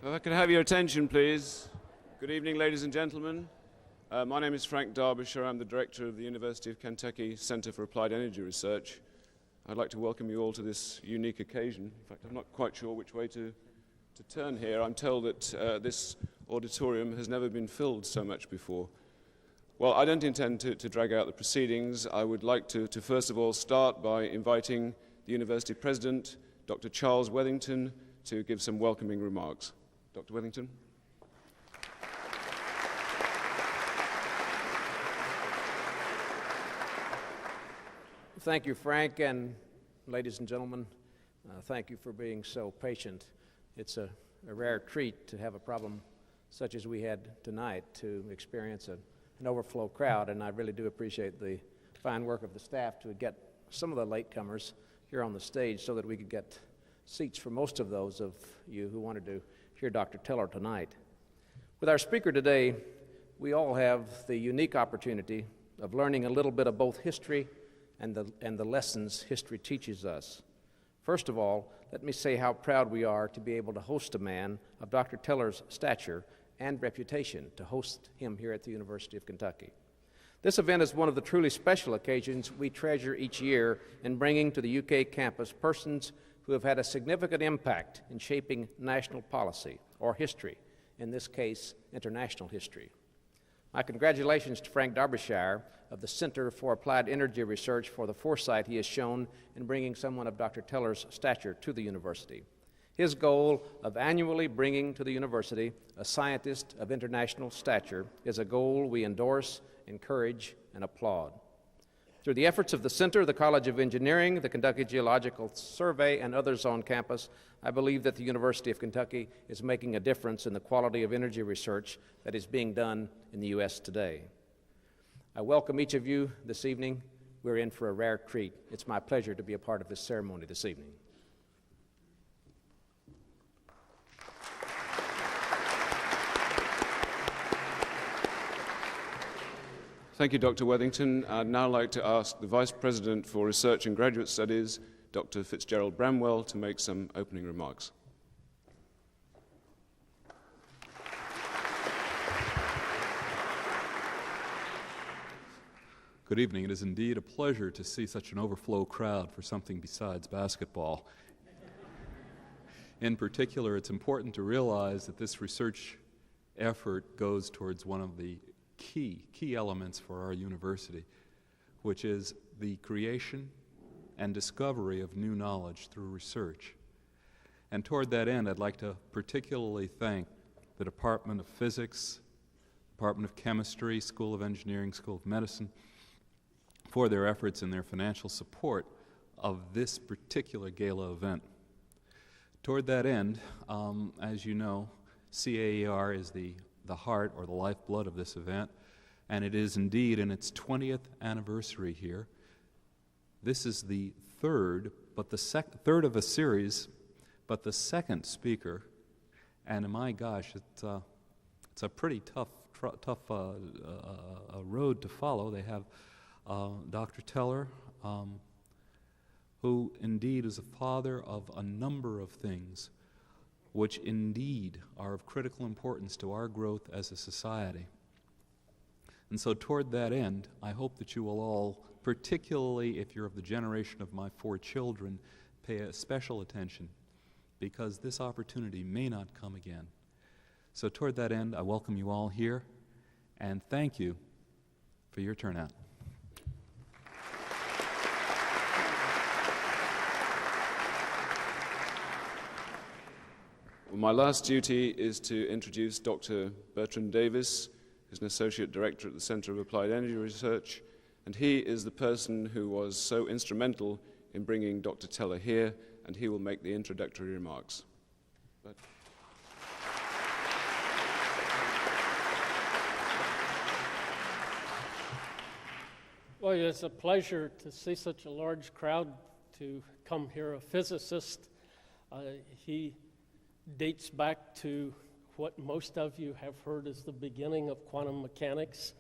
If I could have your attention, please. Good evening, ladies and gentlemen. My name is Frank Derbyshire. I'm the director of the University of Kentucky Center for Applied Energy Research. I'd like to welcome you all to this unique occasion. In fact, I'm not quite sure which way to turn here. I'm told that this auditorium has never been filled so much before. Well, I don't intend to drag out the proceedings. I would like to first of all start by inviting the University President, Dr. Charles Wethington, to give some welcoming remarks. Dr. Wethington. Thank you, Frank, and ladies and gentlemen, thank you for being so patient. It's a rare treat to have a problem such as we had tonight to experience an overflow crowd, and I really do appreciate the fine work of the staff to get some of the latecomers here on the stage so that we could get seats for most of those of you who wanted to hear Dr. Teller tonight. With our speaker today, we all have the unique opportunity of learning a little bit of both history and the lessons history teaches us. First of all, let me say how proud we are to be able to host a man of Dr. Teller's stature and reputation, to host him here at the University of Kentucky. This event is one of the truly special occasions we treasure each year in bringing to the UK campus persons who have had a significant impact in shaping national policy or history, in this case, international history. My congratulations to Frank Derbyshire of the Center for Applied Energy Research for the foresight he has shown in bringing someone of Dr. Teller's stature to the university. His goal of annually bringing to the university a scientist of international stature is a goal we endorse, encourage, and applaud. Through the efforts of the Center, the College of Engineering, the Kentucky Geological Survey, and others on campus, I believe that the University of Kentucky is making a difference in the quality of energy research that is being done in the U.S. today. I welcome each of you this evening. We're in for a rare treat. It's my pleasure to be a part of this ceremony this evening. Thank you, Dr. Wethington. I'd now like to ask the Vice President for Research and Graduate Studies, Dr. Fitzgerald Bramwell, to make some opening remarks. Good evening. It is indeed a pleasure to see such an overflow crowd for something besides basketball. In particular, it's important to realize that this research effort goes towards one of the key elements for our university, which is the creation and discovery of new knowledge through research. And toward that end, I'd like to particularly thank the Department of Physics, Department of Chemistry, School of Engineering, School of Medicine, for their efforts and their financial support of this particular gala event. Toward that end, as you know, CAER is the heart or the lifeblood of this event, and it is indeed in its 20th anniversary here. This is the third of a series, but the second speaker, and my gosh, it's a pretty tough road to follow. They have Dr. Teller, who indeed is a father of a number of things which indeed are of critical importance to our growth as a society. And so toward that end, I hope that you will all, particularly if you're of the generation of my 4 children, pay a special attention, because this opportunity may not come again. So toward that end, I welcome you all here, and thank you for your turnout. Well, my last duty is to introduce Dr. Bertrand Davis, who's an Associate Director at the Center of Applied Energy Research, and he is the person who was so instrumental in bringing Dr. Teller here, and he will make the introductory remarks. Well, it's a pleasure to see such a large crowd to come hear a physicist. He dates back to what most of you have heard as the beginning of quantum mechanics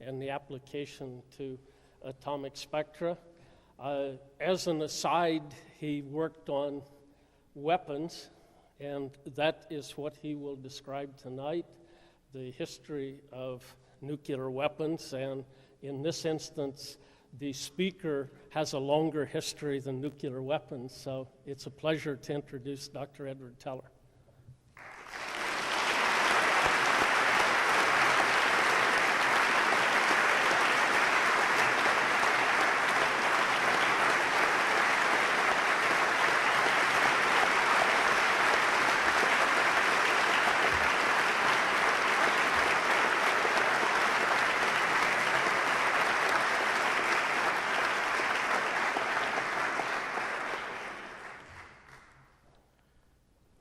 and the application to atomic spectra. As an aside, he worked on weapons and that is what he will describe tonight, the history of nuclear weapons. And in this instance, the speaker has a longer history than nuclear weapons, so it's a pleasure to introduce Dr. Edward Teller.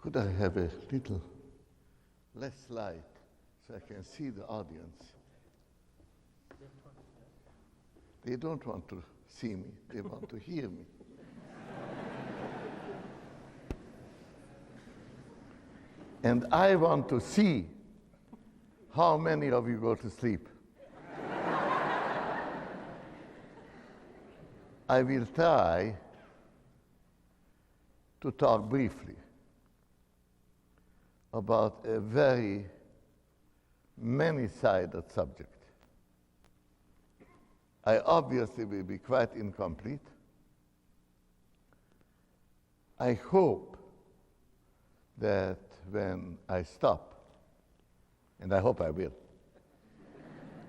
Could I have a little less light so I can see the audience? They don't want to see me, they want to hear me. And I want to see how many of you go to sleep. I will try to talk briefly about a very many-sided subject. I obviously will be quite incomplete. I hope that when I stop, and I hope I will,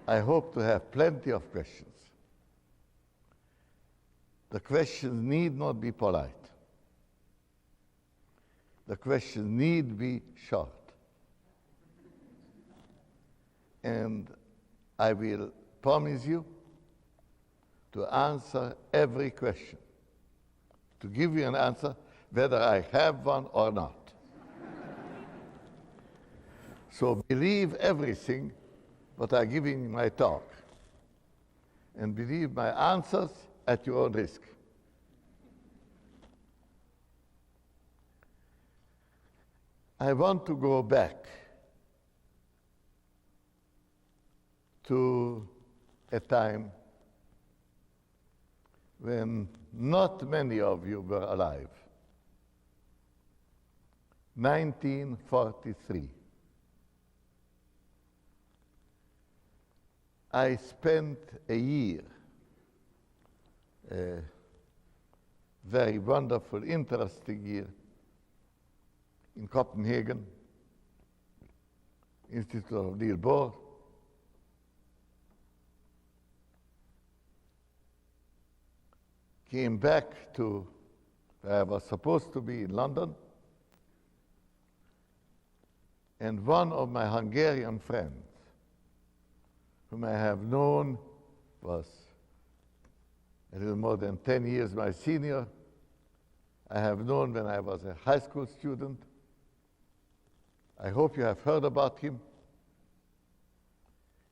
I hope to have plenty of questions. The questions need not be polite. The questions need be short. And I will promise you to answer every question, to give you an answer whether I have one or not. So believe everything what I give in my talk, and believe my answers at your own risk. I want to go back to a time when not many of you were alive. 1943. I spent a year, a very wonderful, interesting year, in Copenhagen, Institute of Niels Bohr. Came back to where I was supposed to be in London, and one of my Hungarian friends, whom I have known, was a little more than 10 years my senior. I have known when I was a high school student. I hope you have heard about him.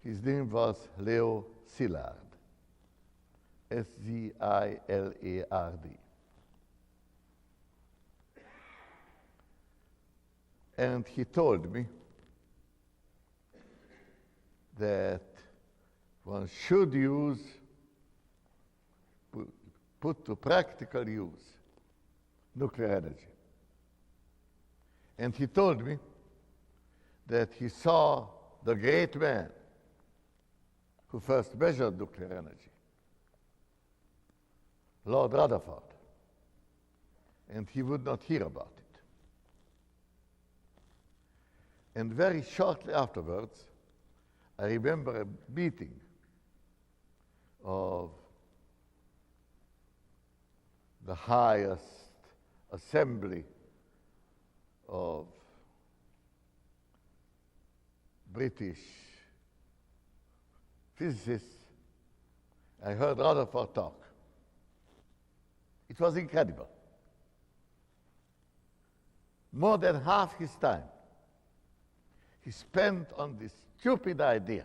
His name was Leo Szilard, S-Z-I-L-A-R-D. And he told me that one should use, put to practical use, nuclear energy. And he told me that he saw the great man who first measured nuclear energy, Lord Rutherford, and he would not hear about it. And very shortly afterwards, I remember a meeting of the highest assembly of British physicists. I heard Rutherford talk. It was incredible. More than half his time he spent on this stupid idea.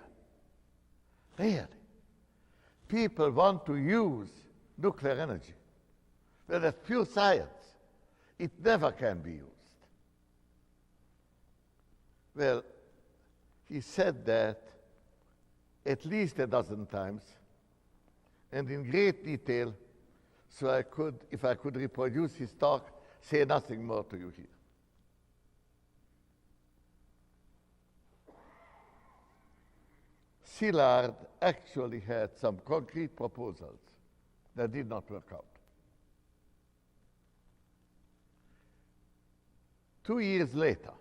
Really, people want to use nuclear energy. Well, that's pure science. It never can be used. Well, he said that at least a dozen times, and in great detail, so I could, if I could reproduce his talk, say nothing more to you here. Szilard actually had some concrete proposals that did not work out. 2 years later,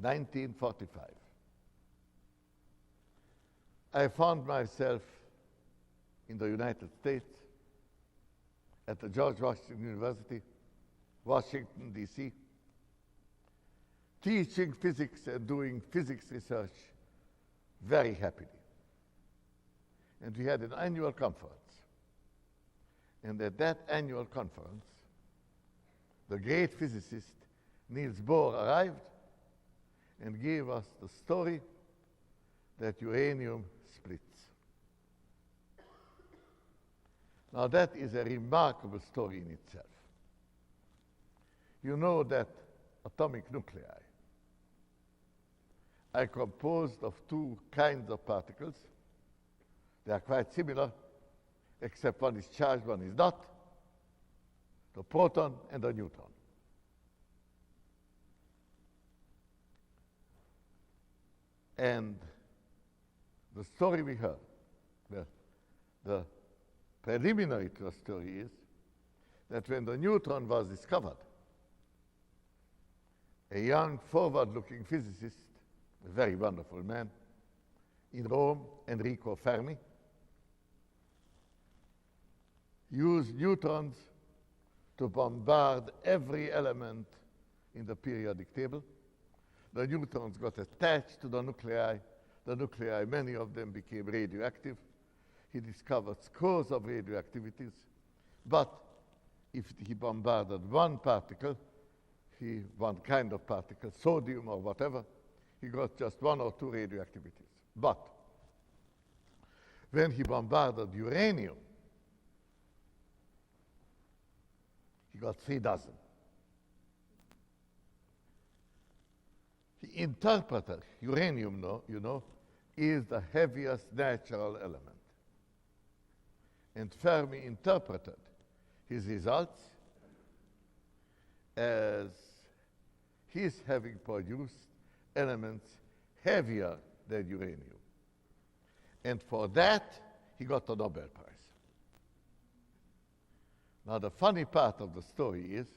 1945, I found myself in the United States at the George Washington University, Washington, D.C., teaching physics and doing physics research very happily. And we had an annual conference. And at that annual conference, the great physicist Niels Bohr arrived and gave us the story that uranium splits. Now that is a remarkable story in itself. You know that atomic nuclei are composed of two kinds of particles. They are quite similar, except one is charged, one is not, the proton and the neutron. And the story we heard, the preliminary to the story is that when the neutron was discovered, a young, forward-looking physicist, a very wonderful man, in Rome, Enrico Fermi, used neutrons to bombard every element in the periodic table. The neutrons got attached to the nuclei. The nuclei, many of them became radioactive. He discovered scores of radioactivities. But if he bombarded one particle, one kind of particle, sodium or whatever, he got just 1 or 2 radioactivities. But when he bombarded uranium, he got 3 dozen. He interpreted uranium, you know, is the heaviest natural element. And Fermi interpreted his results as his having produced elements heavier than uranium. And for that, he got the Nobel Prize. Now, the funny part of the story is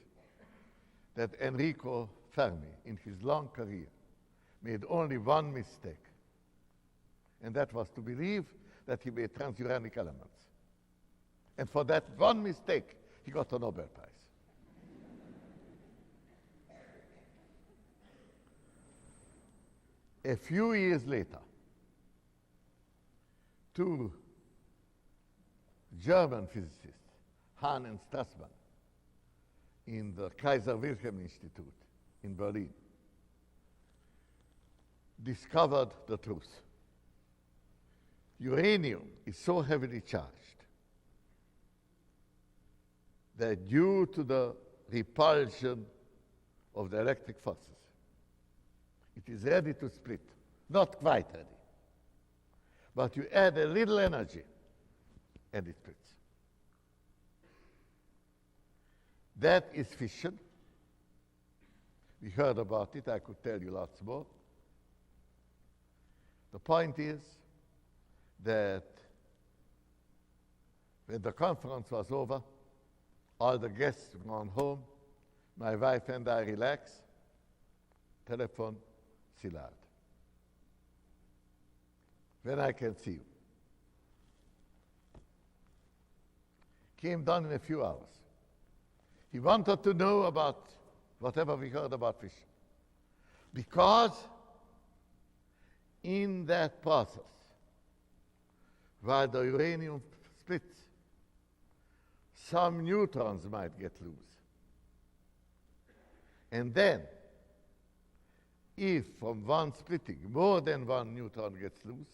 that Enrico Fermi, in his long career, made only one mistake, and that was to believe that he made transuranic elements. And for that one mistake, he got a Nobel Prize. A few years later, 2 German physicists, Hahn and Strassmann, in the Kaiser Wilhelm Institute in Berlin, discovered the truth. Uranium is so heavily charged that due to the repulsion of the electric forces, it is ready to split. Not quite ready. But you add a little energy and it splits. That is fission. We heard about it. I could tell you lots more. The point is that when the conference was over, all the guests gone home, my wife and I relaxed, telephone, Szilard. When I can see you. Came down in a few hours. He wanted to know about whatever we heard about fission. Because in that process, while the uranium splits, some neutrons might get loose. And then, if from one splitting more than one neutron gets loose,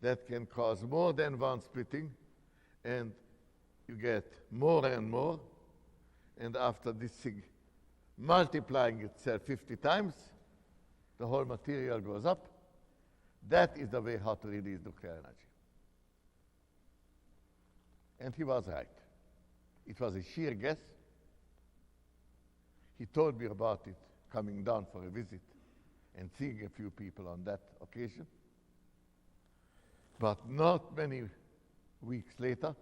that can cause more than one splitting, and you get more and more, and after this thing multiplying itself 50 times, the whole material goes up. That is the way how to release nuclear energy. And he was right. It was a sheer guess. He told me about it coming down for a visit and seeing a few people on that occasion. But not many weeks later,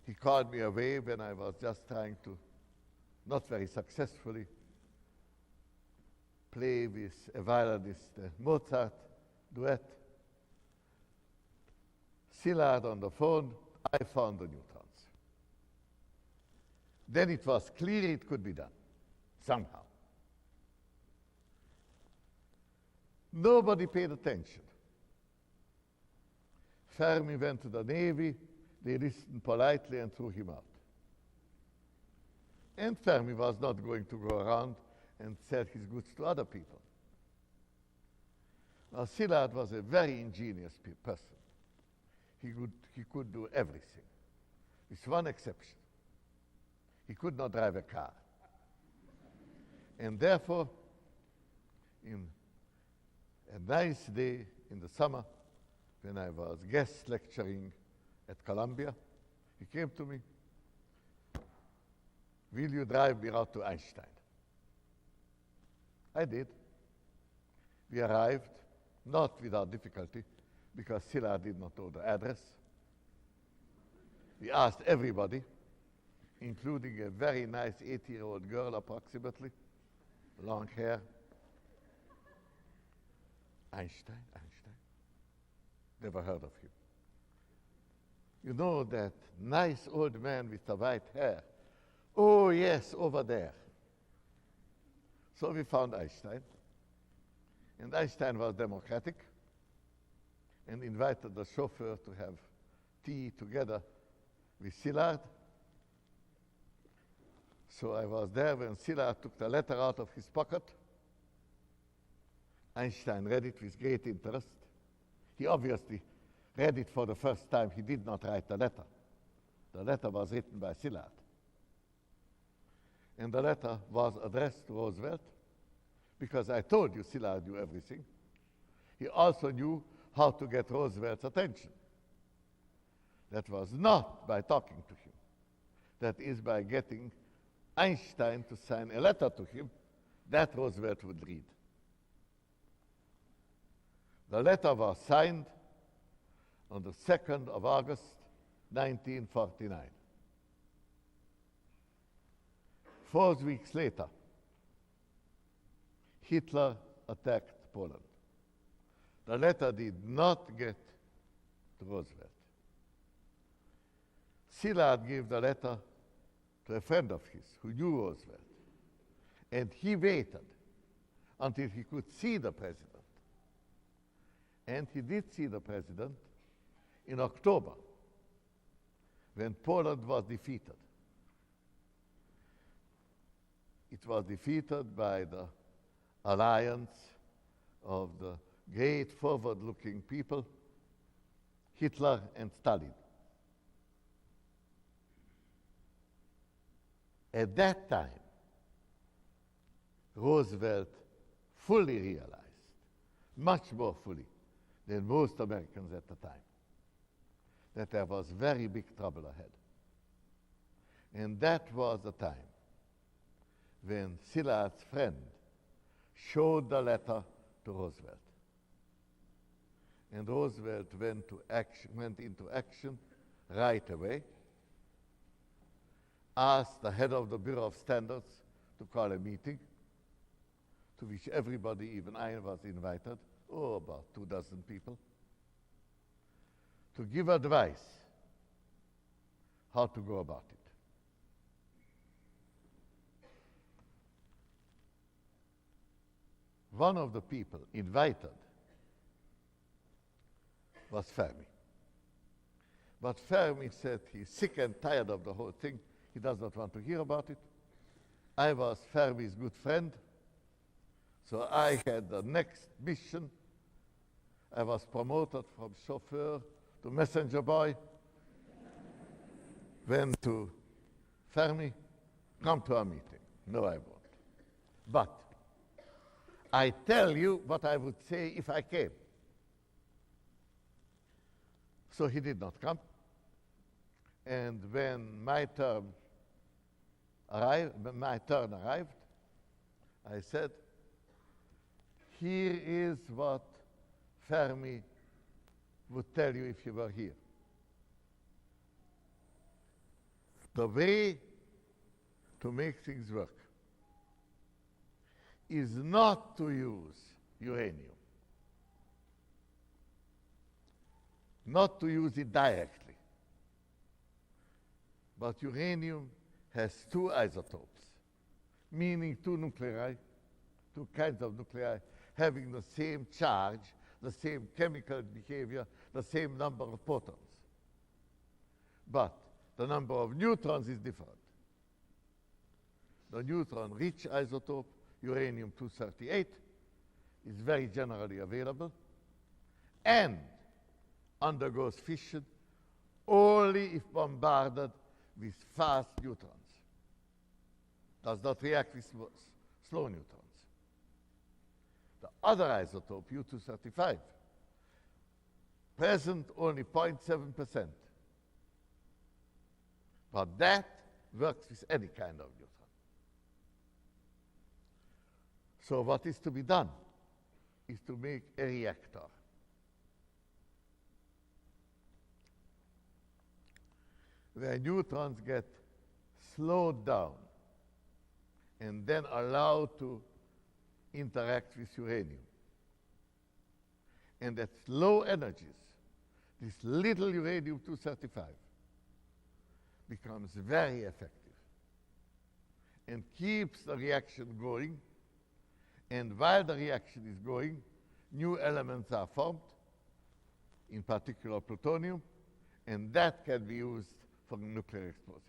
he called me away when I was just trying to, not very successfully, play with a violinist, Mozart duet. Szilard on the phone, I found the neutrons. Then it was clear it could be done, somehow. Nobody paid attention. Fermi went to the Navy, they listened politely and threw him out. And Fermi was not going to go around and sell his goods to other people. Now, Szilard was a very ingenious person. He could do everything, with one exception. He could not drive a car. And therefore, in a nice day in the summer, when I was guest lecturing at Columbia, he came to me, "Will you drive me out to Einstein?" I did. We arrived, not without difficulty, because Szilard did not know the address. We asked everybody, including a very nice 80-year-old girl approximately, long hair. Einstein. Never heard of him. You know that nice old man with the white hair? Oh, yes, over there. So we found Einstein. And Einstein was democratic and invited the chauffeur to have tea together with Szilard. So I was there when Szilard took the letter out of his pocket. Einstein read it with great interest. He obviously read it for the first time. He did not write the letter. The letter was written by Szilard. And the letter was addressed to Roosevelt, because I told you Szilard knew everything. He also knew how to get Roosevelt's attention. That was not by talking to him. That is by getting Einstein to sign a letter to him that Roosevelt would read. The letter was signed on the 2nd of August, 1949. 4 weeks later, Hitler attacked Poland. The letter did not get to Roosevelt. Szilard gave the letter to a friend of his who knew Roosevelt, and he waited until he could see the president. And he did see the president in October, when Poland was defeated. It was defeated by the alliance of the great forward-looking people, Hitler and Stalin. At that time, Roosevelt fully realized, much more fully than most Americans at the time, that there was very big trouble ahead. And that was the time when Szilard's friend showed the letter to Roosevelt. And Roosevelt went into action right away, asked the head of the Bureau of Standards to call a meeting, to which everybody, even I, was invited, about 24 people, to give advice how to go about it. One of the people invited was Fermi. But Fermi said he's sick and tired of the whole thing. He does not want to hear about it. I was Fermi's good friend, so I had the next mission. I was promoted from chauffeur to messenger boy. Went to Fermi, come to a meeting. No, I won't. But I tell you what I would say if I came. So he did not come. And when my turn arrived, I said, here is what Fermi would tell you if you were here. The way to make things work is not to use uranium, not to use it directly. But uranium has two isotopes, meaning two nuclei, two kinds of nuclei, having the same charge, the same chemical behavior, the same number of protons. But the number of neutrons is different. The neutron-rich isotope, uranium-238, is very generally available and undergoes fission only if bombarded with fast neutrons. Does not react with slow neutrons. The other isotope, U-235, present only 0.7%. But that works with any kind of neutron. So what is to be done is to make a reactor. Where neutrons get slowed down and then allowed to interact with uranium. And at low energies, this little uranium-235 becomes very effective and keeps the reaction going. And while the reaction is going, new elements are formed, in particular plutonium, and that can be used for nuclear explosive.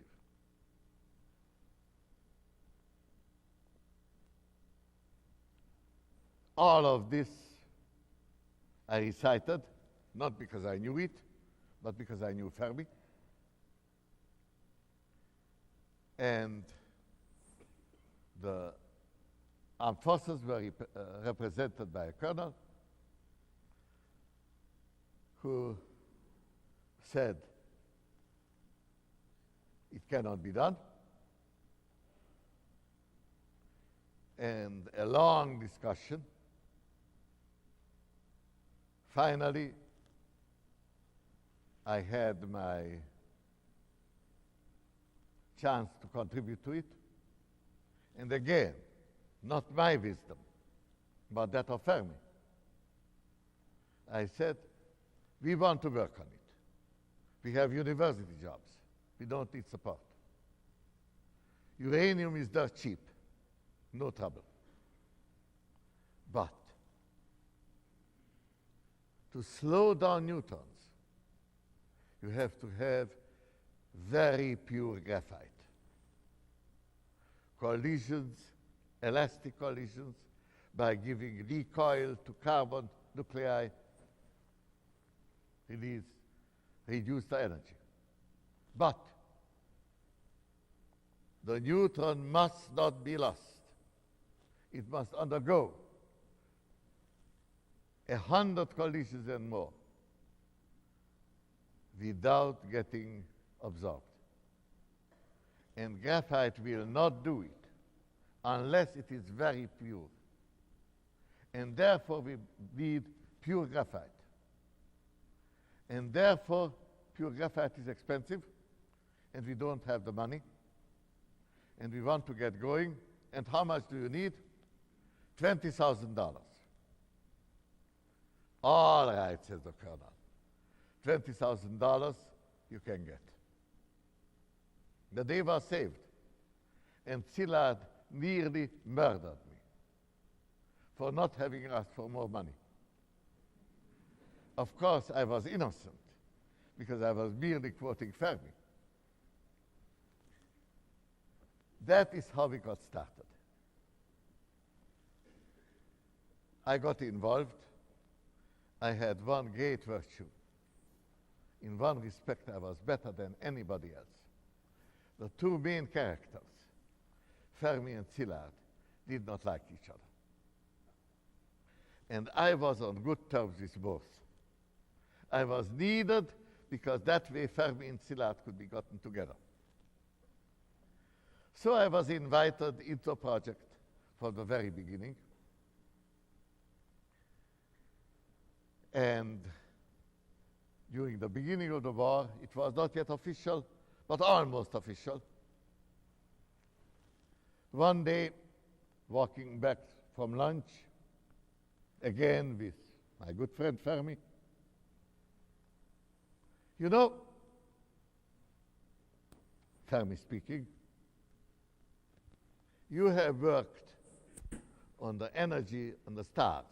All of this I recited, not because I knew it, but because I knew Fermi. And the armed forces were represented by a colonel who said it cannot be done. And a long discussion. Finally, I had my chance to contribute to it. And again, not my wisdom, but that of Fermi. I said, we want to work on it. We have university jobs. We don't need support. Uranium is dirt cheap, no trouble. But to slow down neutrons, you have to have very pure graphite. Collisions, elastic collisions, by giving recoil to carbon nuclei, reduce the energy. But the neutron must not be lost. It must undergo 100 collisions and more without getting absorbed. And graphite will not do it unless it is very pure. And therefore we need pure graphite. And therefore pure graphite is expensive and we don't have the money. And we want to get going. And how much do you need? $20,000. All right, says the colonel. $20,000 you can get. The day was saved. And Szilard nearly murdered me for not having asked for more money. Of course, I was innocent because I was merely quoting Fermi. That is how we got started. I got involved. I had one great virtue. In one respect, I was better than anybody else. The two main characters, Fermi and Szilard, did not like each other. And I was on good terms with both. I was needed because that way Fermi and Szilard could be gotten together. So I was invited into a project from the very beginning. And during the beginning of the war. It was not yet official, but almost official. One day, walking back from lunch, again with my good friend Fermi, you know, Fermi speaking, you have worked on the energy on the stars.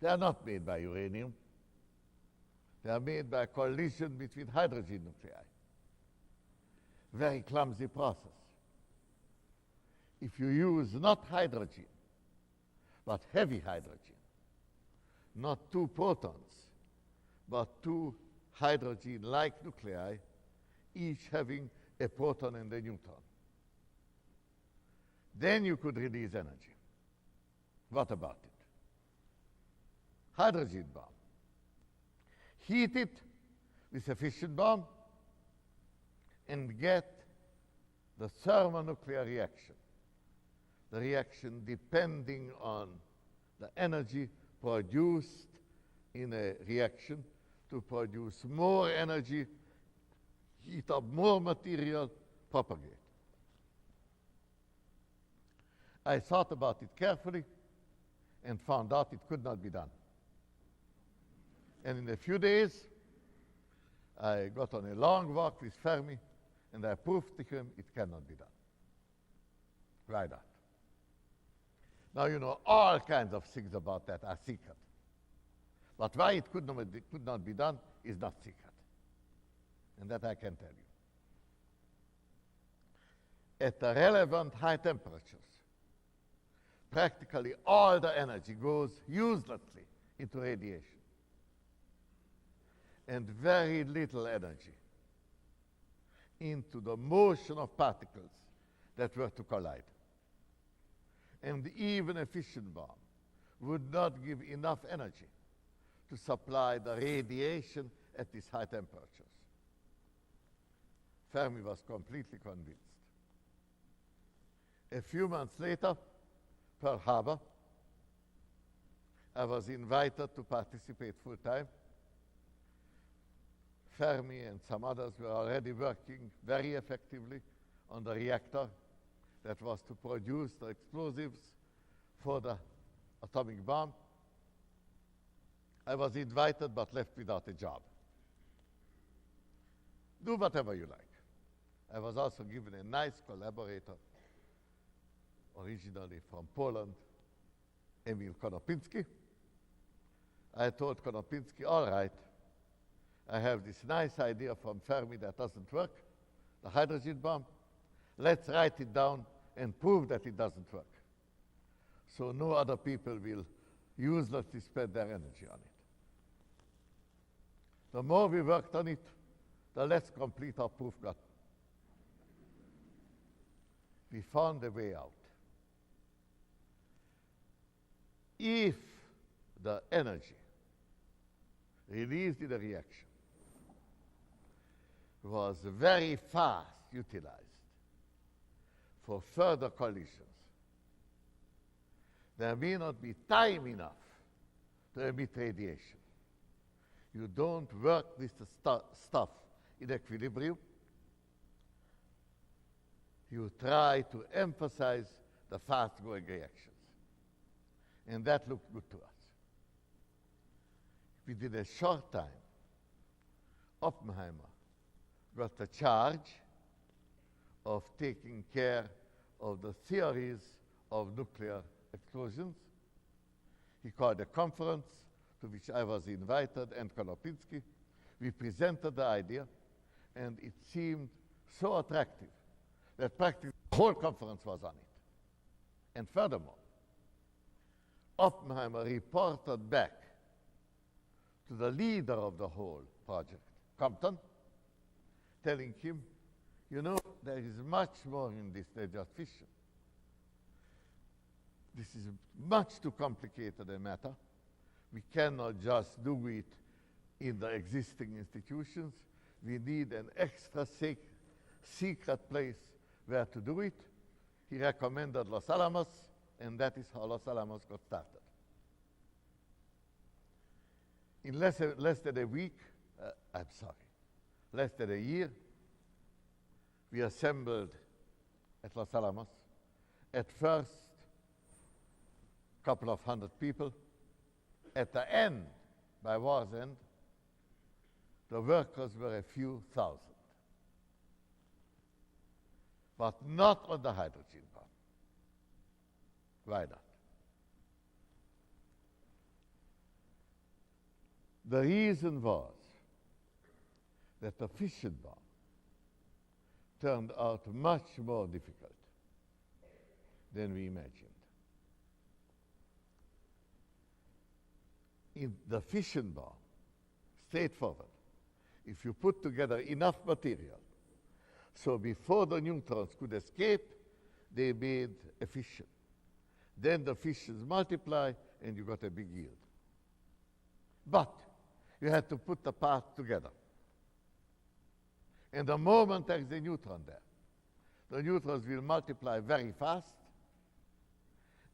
They are not made by uranium. They are made by a collision between hydrogen nuclei. Very clumsy process. If you use not hydrogen, but heavy hydrogen, not two protons, but two hydrogen-like nuclei, each having a proton and a neutron, then you could release energy. What about it? Hydrogen bomb. Heat it with a fission bomb and get the thermonuclear reaction. The reaction depending on the energy produced in a reaction to produce more energy, heat up more material, propagate. I thought about it carefully and found out it could not be done. And in a few days, I got on a long walk with Fermi, and I proved to him it cannot be done. Why not? Now, you know, all kinds of things about that are secret. But why it could not be done is not secret. And that I can tell you. At the relevant high temperatures, practically all the energy goes uselessly into radiation. And very little energy into the motion of particles that were to collide. And even a fission bomb would not give enough energy to supply the radiation at these high temperatures. Fermi was completely convinced. A few months later, Pearl Harbor, I was invited to participate full-time. Fermi and some others were already working very effectively on the reactor that was to produce the explosives for the atomic bomb. I was invited but left without a job. Do whatever you like. I was also given a nice collaborator, originally from Poland, Emil Konopinski. I told Konopinski, all right, I have this nice idea from Fermi that doesn't work, the hydrogen bomb. Let's write it down and prove that it doesn't work. So no other people will uselessly spend their energy on it. The more we worked on it, the less complete our proof got. We found a way out. If the energy released in a reaction was very fast utilized for further collisions, there may not be time enough to emit radiation. You don't work with the stuff in equilibrium. You try to emphasize the fast-going reactions. And that looked good to us. Within a short time, Oppenheimer got the charge of taking care of the theories of nuclear explosions. He called a conference to which I was invited, and Konopinski. We presented the idea, and it seemed so attractive that practically the whole conference was on it. And furthermore, Oppenheimer reported back to the leader of the whole project, Compton, telling him, you know, there is much more in this than just fission. This is much too complicated a matter. We cannot just do it in the existing institutions. We need an extra secret place where to do it. He recommended Los Alamos, and that is how Los Alamos got started. In less than a week, I'm sorry, less than a year, we assembled at Los Alamos. At first, a couple of hundred people. At the end, by war's end, the workers were a few thousand. But not on the hydrogen bomb. Why not? The reason was that the fission bomb turned out much more difficult than we imagined. In the fission bomb, straightforward, if you put together enough material, so before the neutrons could escape, they made a fission. Then the fissions multiply, and you got a big yield. But you had to put the parts together. And the moment there is a neutron there, the neutrons will multiply very fast,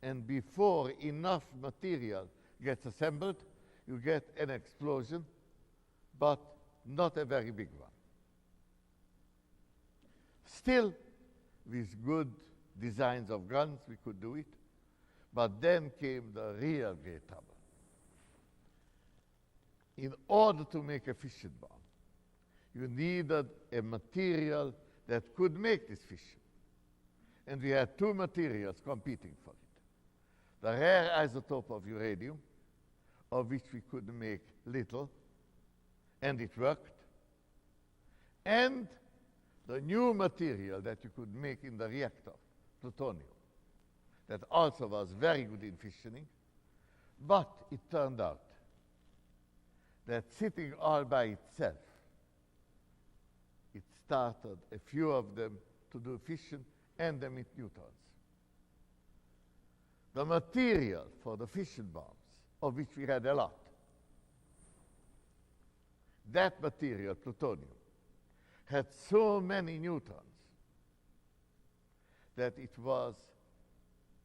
and before enough material gets assembled, you get an explosion, but not a very big one. Still, with good designs of guns, we could do it, but then came the real great trouble. In order to make a fission bomb, you needed a material that could make this fission. And we had two materials competing for it. The rare isotope of uranium, of which we could make little, and it worked, and the new material that you could make in the reactor, plutonium, that also was very good in fissioning, but it turned out that sitting all by itself, it started a few of them to do fission and emit neutrons. The material for the fission bombs, of which we had a lot, that material, plutonium, had so many neutrons that it was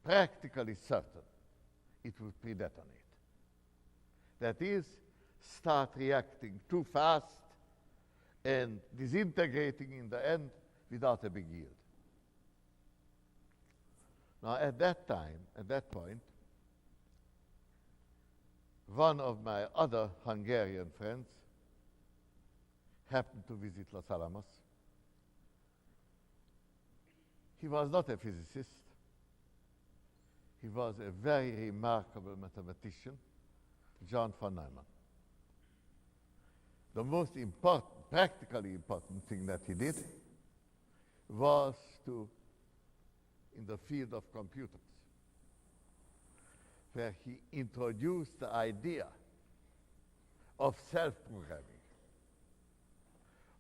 practically certain it would pre-detonate. That is, start reacting too fast and disintegrating in the end without a big yield. Now, at that time, at that point, one of my other Hungarian friends happened to visit Los Alamos. He was not a physicist. He was a very remarkable mathematician, John von Neumann. The most important, practically important thing that he did was to, in the field of computers, where he introduced the idea of self-programming,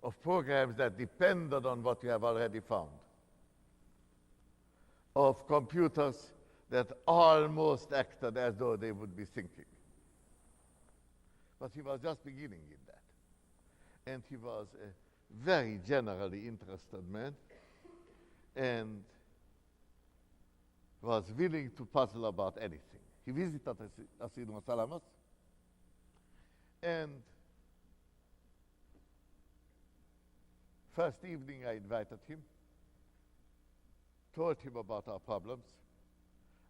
of programs that depended on what you have already found, of computers that almost acted as though they would be thinking. But he was just beginning in that. And he was a very generally interested man and was willing to puzzle about anything. He visited us in Los Alamos, and first evening I invited him, told him about our problems.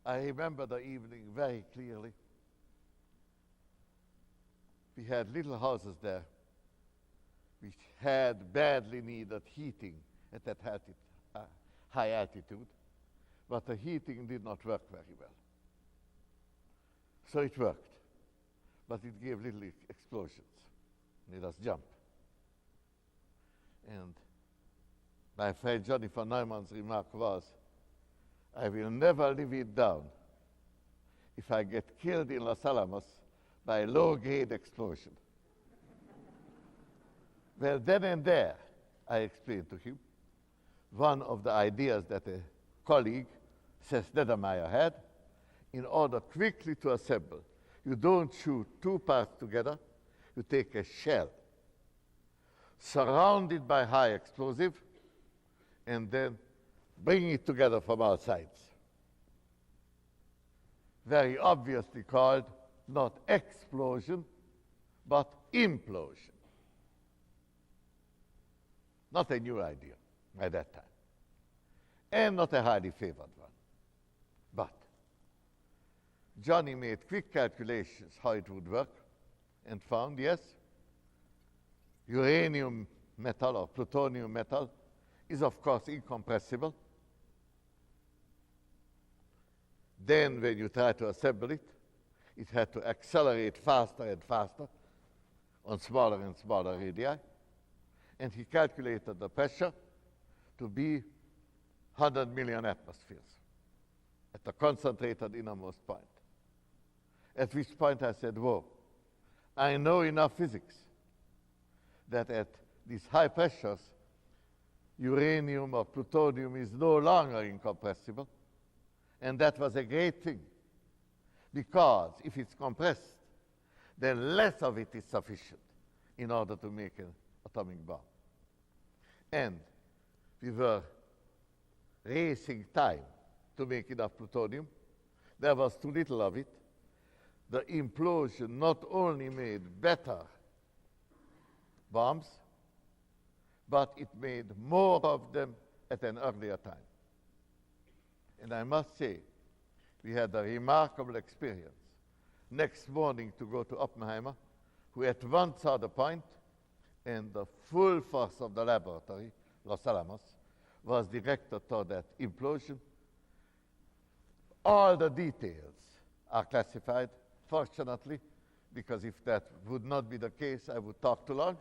I remember the evening very clearly. We had little houses there which had badly needed heating at that high altitude, but the heating did not work very well. So it worked, but it gave little explosions, made us jump. And my friend Johnny von Neumann's remark was, I will never live it down if I get killed in Los Alamos by a low-grade explosion. Well, then and there, I explained to him one of the ideas that a colleague, Seth Neddermeyer, had in order quickly to assemble. You don't shoot two parts together, you take a shell, surround it by high explosive, and then bring it together from all sides. Very obviously called not explosion, but implosion. Not a new idea by that time, and not a highly favored one. But Johnny made quick calculations how it would work and found, yes, uranium metal or plutonium metal is of course incompressible. Then when you try to assemble it, it had to accelerate faster and faster on smaller and smaller radii. And he calculated the pressure to be 100 million atmospheres at the concentrated innermost point. At which point I said, whoa, I know enough physics that at these high pressures, uranium or plutonium is no longer incompressible. And that was a great thing, because if it's compressed, then less of it is sufficient in order to make an atomic bomb. And we were racing time to make enough plutonium. There was too little of it. The implosion not only made better bombs, but it made more of them at an earlier time. And I must say, we had a remarkable experience. Next morning to go to Oppenheimer, who at once saw the point, and the full force of the laboratory, Los Alamos, was directed toward that implosion. All the details are classified, fortunately, because if that would not be the case, I would talk too long.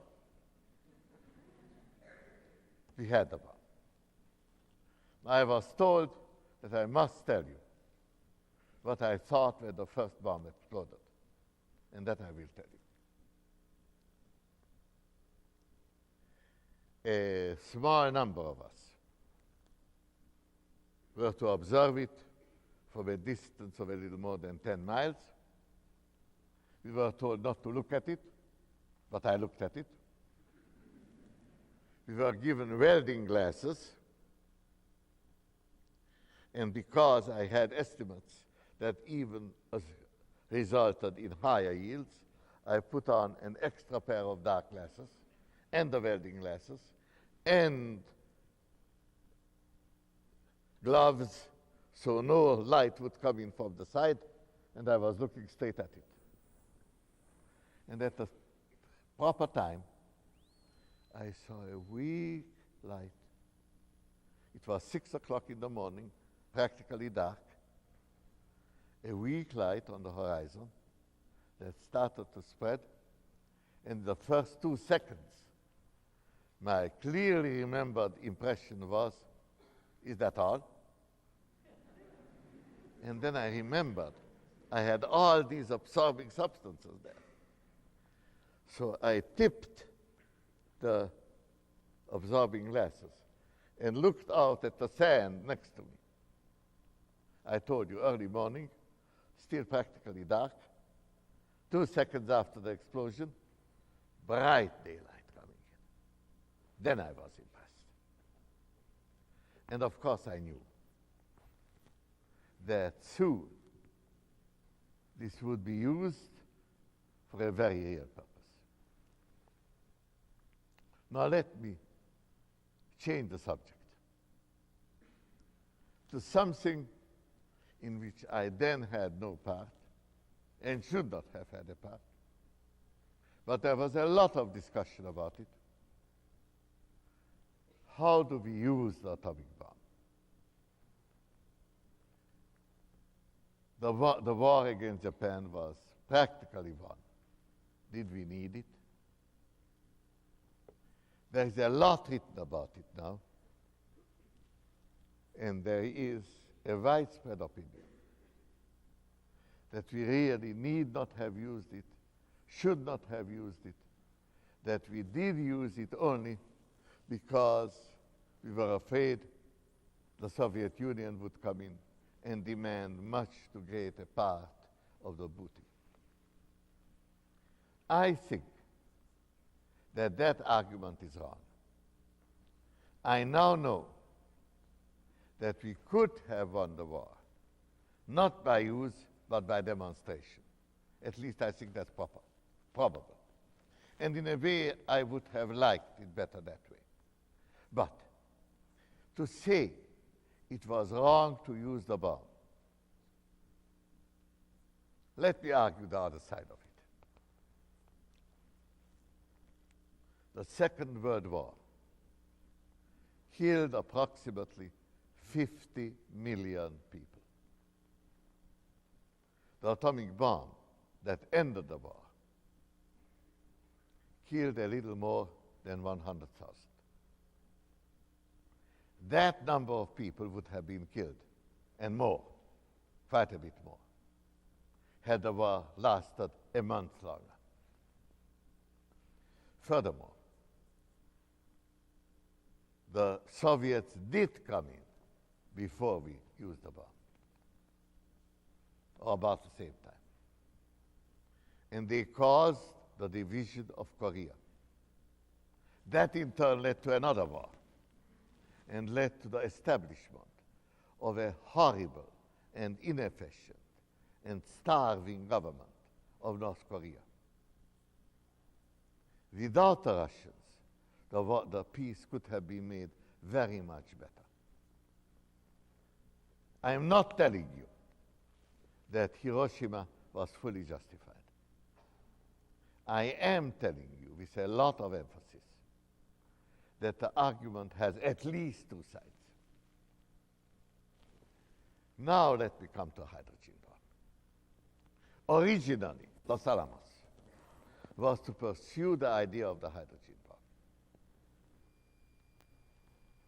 We had the bomb. I was told that I must tell you what I thought when the first bomb exploded, and that I will tell you. A small number of us were to observe it from a distance of a little more than 10 miles. We were told not to look at it, but I looked at it. We were given welding glasses, and because I had estimates that even resulted in higher yields, I put on an extra pair of dark glasses and the welding glasses and gloves so no light would come in from the side, and I was looking straight at it. And at the proper time, I saw a weak light. It was 6 o'clock in the morning, practically dark. A weak light on the horizon that started to spread. In the first 2 seconds, my clearly remembered impression was, is that all? And then I remembered I had all these absorbing substances there. So I tipped the absorbing glasses and looked out at the sand next to me. I told you, early morning, still practically dark. 2 seconds after the explosion, bright daylight coming in. Then I was impressed. And of course I knew that soon this would be used for a very real purpose. Now let me change the subject to something in which I then had no part and should not have had a part. But there was a lot of discussion about it. How do we use the atomic bomb? The war against Japan was practically won. Did we need it? There is a lot written about it now, and there is a widespread opinion that we really need not have used it, should not have used it, that we did use it only because we were afraid the Soviet Union would come in and demand much too great a part of the booty. I think that that argument is wrong. I now know that we could have won the war, not by use, but by demonstration. At least I think that's probable. And in a way, I would have liked it better that way. But to say it was wrong to use the bomb, let me argue the other side of it. The Second World War killed approximately 50 million people. The atomic bomb that ended the war killed a little more than 100,000. That number of people would have been killed, and more, quite a bit more, had the war lasted a month longer. Furthermore, the Soviets did come in before we used the bomb, or about the same time. And they caused the division of Korea. That in turn led to another war, and led to the establishment of a horrible and inefficient and starving government of North Korea. Without the Russians, the peace could have been made very much better. I am not telling you that Hiroshima was fully justified. I am telling you with a lot of emphasis that the argument has at least two sides. Now let me come to hydrogen bomb. Originally, Los Alamos was to pursue the idea of the hydrogen bomb.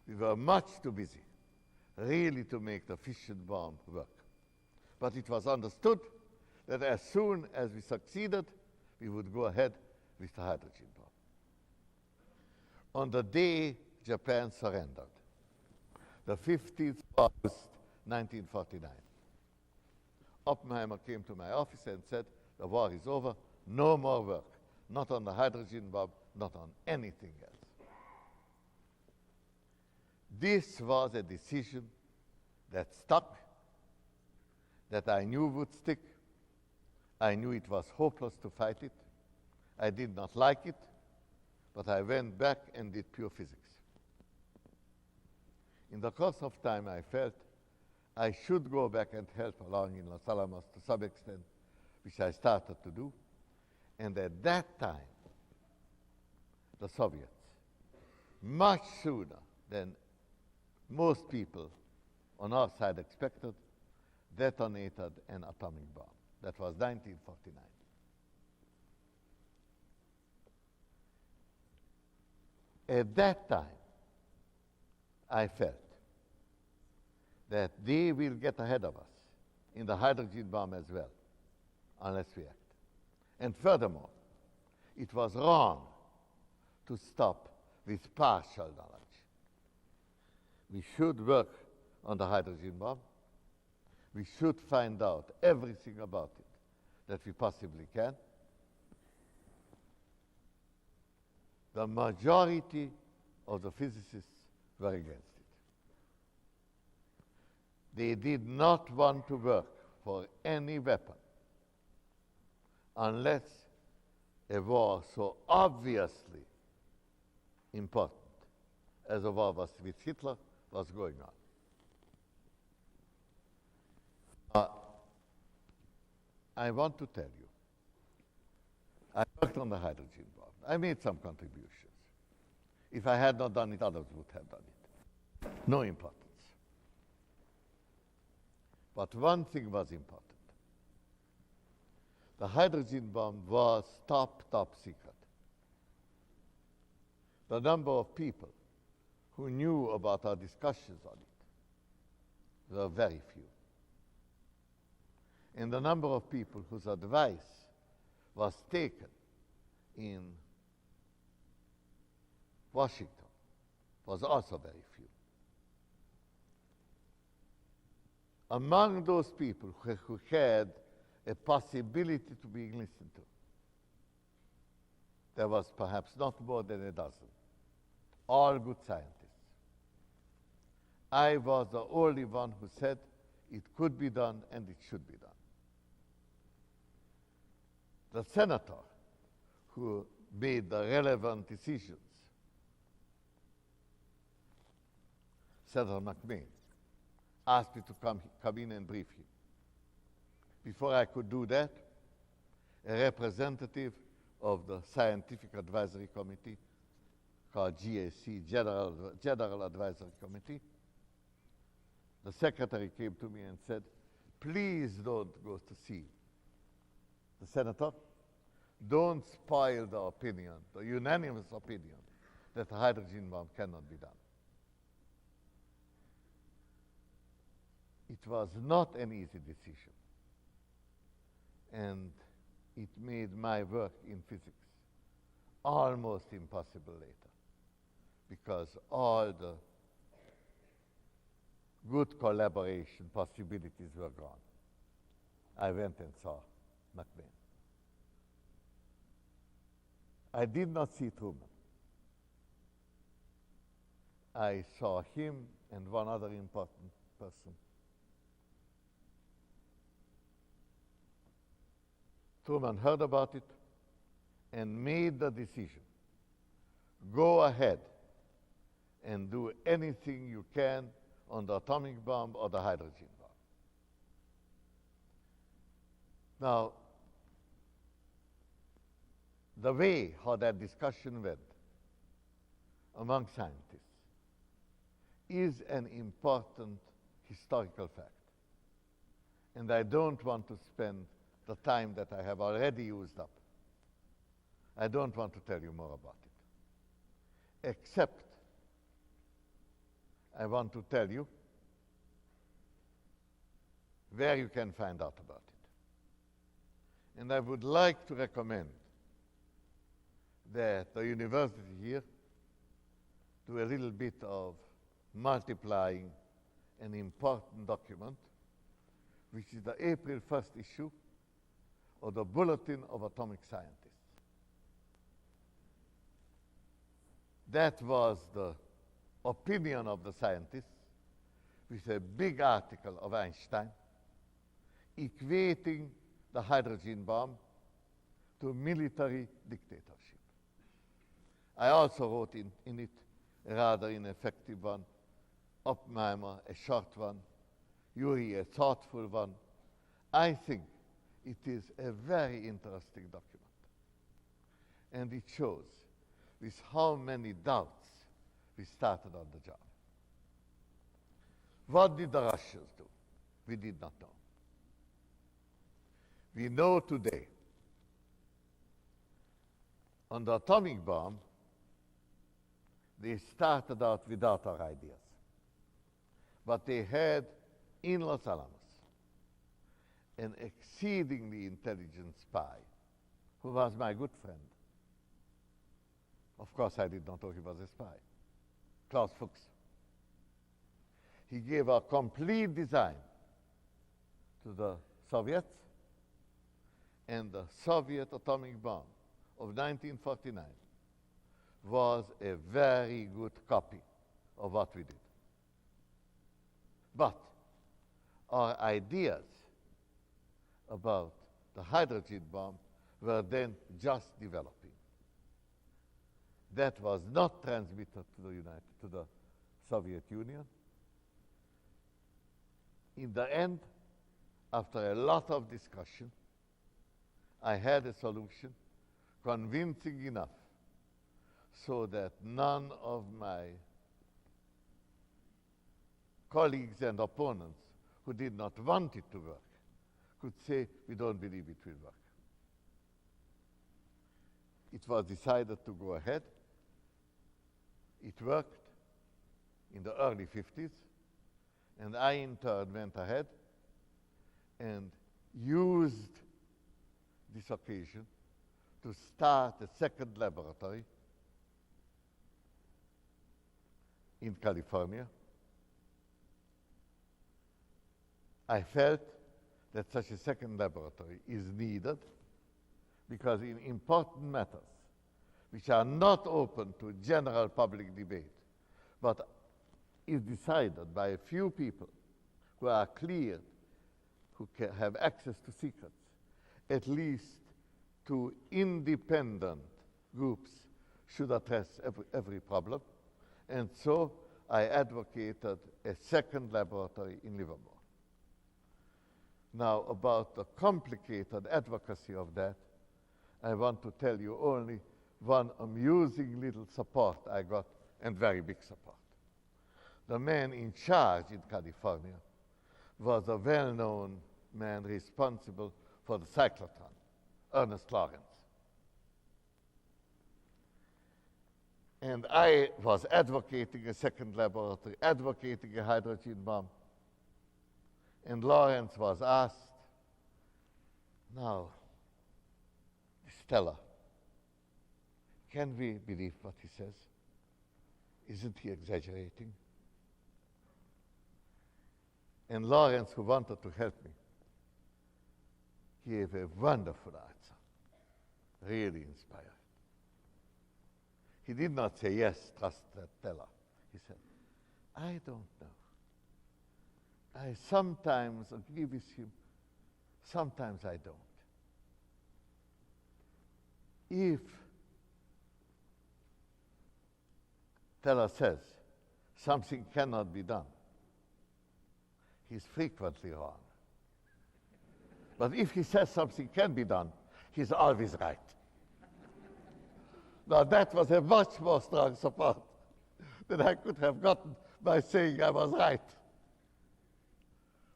We were much too busy really to make the fission bomb work. But it was understood that as soon as we succeeded, we would go ahead with the hydrogen bomb. On the day Japan surrendered, the 15th of August, 1949, Oppenheimer came to my office and said, the war is over, no more work, not on the hydrogen bomb, not on anything else. This was a decision that stuck, that I knew would stick. I knew it was hopeless to fight it. I did not like it, but I went back and did pure physics. In the course of time, I felt I should go back and help along in Los Alamos to some extent, which I started to do. And at that time, the Soviets, much sooner than most people on our side expected, detonated an atomic bomb. That was 1949. At that time, I felt that they will get ahead of us in the hydrogen bomb as well, unless we act. And furthermore, it was wrong to stop with partial knowledge. We should work on the hydrogen bomb. We should find out everything about it that we possibly can. The majority of the physicists were against it. They did not want to work for any weapon unless a war so obviously important as the war was with Hitler was going on. I want to tell you, I worked on the hydrogen bomb. I made some contributions. If I had not done it, others would have done it. No importance. But one thing was important. The hydrogen bomb was top secret. The number of people who knew about our discussions on it were very few. And the number of people whose advice was taken in Washington was also very few. Among those people who had a possibility to be listened to, there was perhaps not more than a dozen, all good scientists. I was the only one who said it could be done and it should be done. The senator who made the relevant decisions Senator McMahon, asked me to come in and brief him. Before I could do that, a representative of the Scientific Advisory Committee, called GAC, General Advisory Committee, the secretary came to me and said, please don't go to see the senator. Don't spoil the opinion, the unanimous opinion, that a hydrogen bomb cannot be done. It was not an easy decision, and it made my work in physics almost impossible later, because all the good collaboration possibilities were gone. I went and saw McMahon. I did not see Truman. I saw him and one other important person. Truman heard about it and made the decision. Go ahead and do anything you can on the atomic bomb or the hydrogen bomb. Now, the way how that discussion went among scientists is an important historical fact. And I don't want to spend the time that I have already used up. I don't want to tell you more about it, except I want to tell you where you can find out about it. And I would like to recommend that the university here do a little bit of multiplying an important document, which is the April 1st issue of the Bulletin of Atomic Scientists. That was the opinion of the scientists, with a big article of Einstein equating the hydrogen bomb to military dictatorship. I also wrote in it a rather ineffective one, Oppenheimer a short one, Urey a thoughtful one. I think it is a very interesting document. And it shows with how many doubts we started on the job. What did the Russians do? We did not know. We know today. On the atomic bomb, they started out without our ideas. But they had in Los Alamos an exceedingly intelligent spy who was my good friend. Of course, I did not know he was a spy. Klaus Fuchs. He gave a complete design to the Soviets, and the Soviet atomic bomb of 1949 was a very good copy of what we did. But our ideas about the hydrogen bomb were then just developing. That was not transmitted to the Soviet Union. In the end, after a lot of discussion, I had a solution convincing enough so that none of my colleagues and opponents who did not want it to work could say, we don't believe it will work. It was decided to go ahead. It worked in the early 50s, and I in turn went ahead and used this occasion to start a second laboratory in California. I felt that such a second laboratory is needed because in important matters which are not open to general public debate, but is decided by a few people who are cleared, who have access to secrets, at least two independent groups should address every problem. And so I advocated a second laboratory in Livermore. Now, about the complicated advocacy of that, I want to tell you only one amusing little support I got, and very big support. The man in charge in California was a well-known man responsible for the cyclotron, Ernest Lawrence. And I was advocating a second laboratory, advocating a hydrogen bomb. And Lawrence was asked, now, Stella, can we believe what he says? Isn't he exaggerating? And Lawrence, who wanted to help me, gave a wonderful answer, really inspired. He did not say, yes, trust that Stella. He said, I don't know. I sometimes agree with him, sometimes I don't. If Stella says something cannot be done, he's frequently wrong. But if he says something can be done, he's always right. Now that was a much more strong support than I could have gotten by saying I was right.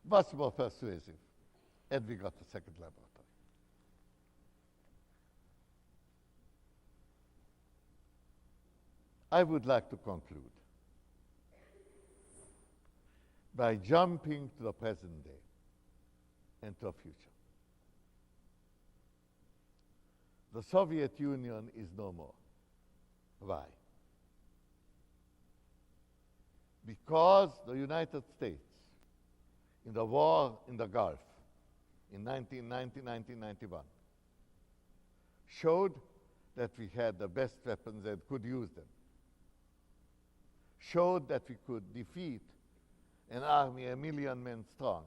Much more persuasive. And we got the second laboratory. I would like to conclude by jumping to the present day and to the future. The Soviet Union is no more. Why? Because the United States, in the war in the Gulf in 1990-1991, showed that we had the best weapons and could use them. Showed that we could defeat an army 1 million men strong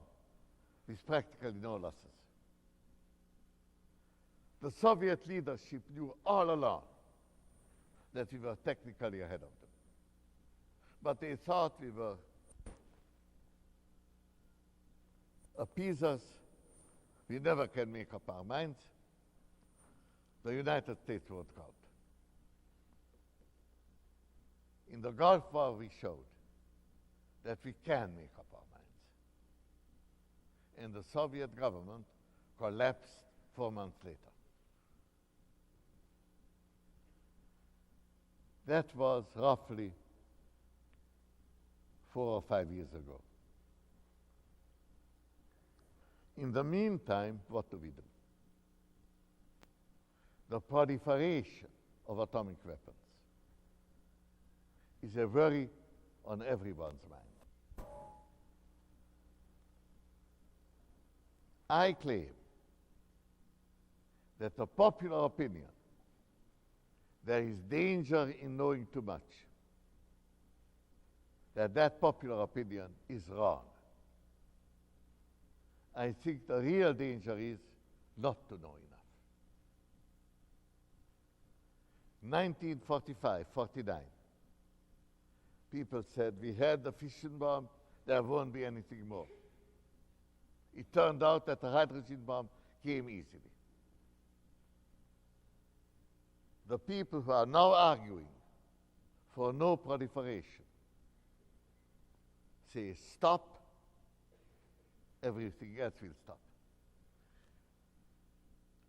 with practically no losses. The Soviet leadership knew all along that we were technically ahead of them. But they thought we were appeasers. We never can make up our minds. The United States won't count. In the Gulf War, we showed that we can make up our minds. And the Soviet government collapsed 4 months later. That was roughly 4 or 5 years ago. In the meantime, what do we do? The proliferation of atomic weapons is a worry on everyone's mind. I claim that the popular opinion, there is danger in knowing too much, that popular opinion is wrong. I think the real danger is not to know enough. 1945, 49, people said, we had the fission bomb, there won't be anything more. It turned out that the hydrogen bomb came easily. The people who are now arguing for no proliferation say stop, everything else will stop.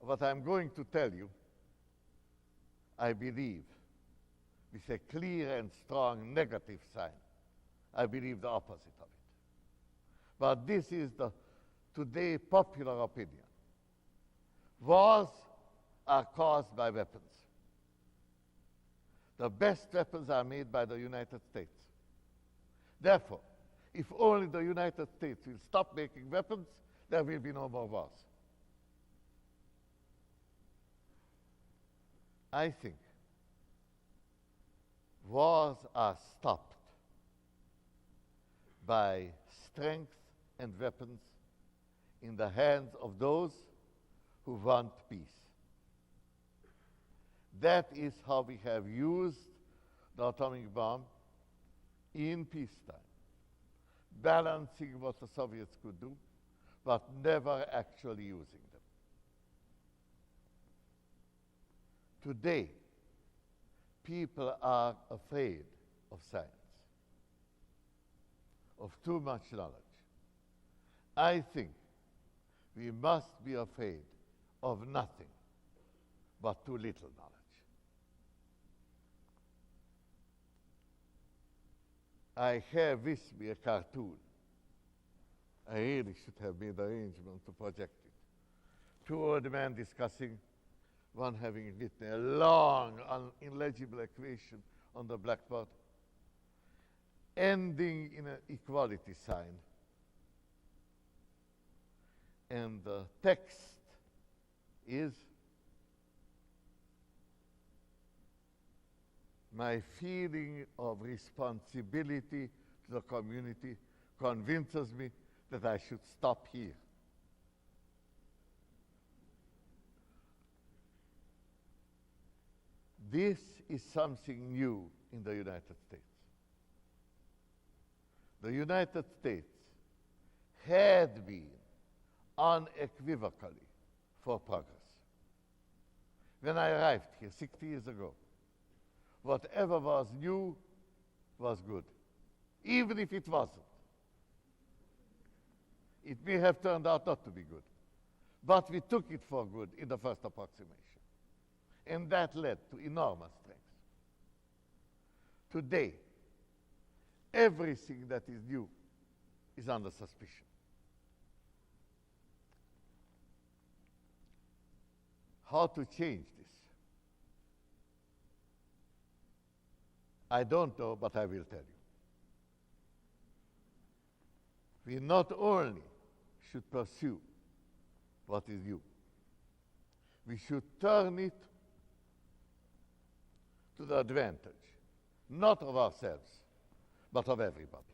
What I'm going to tell you, I believe, with a clear and strong negative sign. I believe the opposite of it. But this is the today popular opinion. Wars are caused by weapons. The best weapons are made by the United States. Therefore, if only the United States will stop making weapons, there will be no more wars. I think wars are stopped by strength and weapons in the hands of those who want peace. That is how we have used the atomic bomb in peacetime, balancing what the Soviets could do, but never actually using them. Today, people are afraid of science, of too much knowledge. I think we must be afraid of nothing but too little knowledge. I have with me a cartoon. I really should have made arrangements to project it. Two old men discussing, one having written a long, illegible equation on the blackboard, ending in an equality sign. And the text is, my feeling of responsibility to the community convinces me that I should stop here. This is something new in the United States. The United States had been unequivocally for progress. When I arrived here 60 years ago, whatever was new was good, even if it wasn't. It may have turned out not to be good, but we took it for good in the first approximation. And that led to enormous strength. Today, everything that is new is under suspicion. How to change this? I don't know, but I will tell you. We not only should pursue what is new, we should turn it to the advantage, not of ourselves, but of everybody.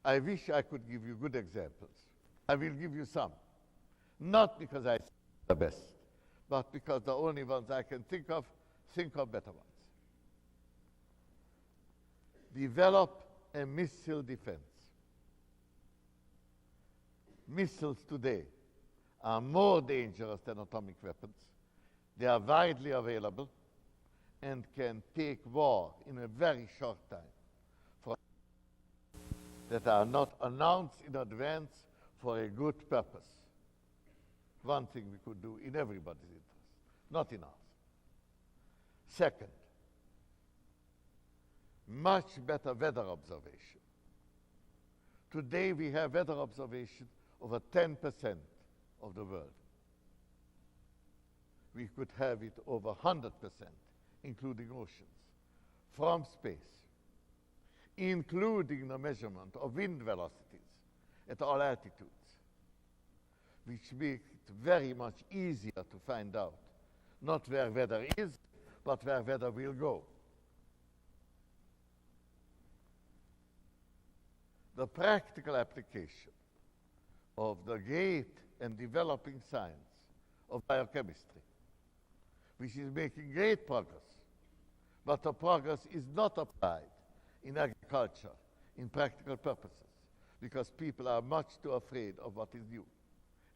I wish I could give you good examples. I will give you some, not because I think the best, but because the only ones I can think of better ones. Develop a missile defense. Missiles today are more dangerous than atomic weapons. They are widely available and can take war in a very short time for that are not announced in advance for a good purpose. One thing we could do in everybody's interest, not in ours. Second, much better weather observation. Today we have weather observation over 10% of the world. We could have it over 100%, including oceans, from space, including the measurement of wind velocities at all altitudes, which makes it very much easier to find out not where weather is, but where weather will go. The practical application of the great and developing science of biochemistry, which is making great progress, but the progress is not applied in agriculture, in practical purposes, because people are much too afraid of what is new.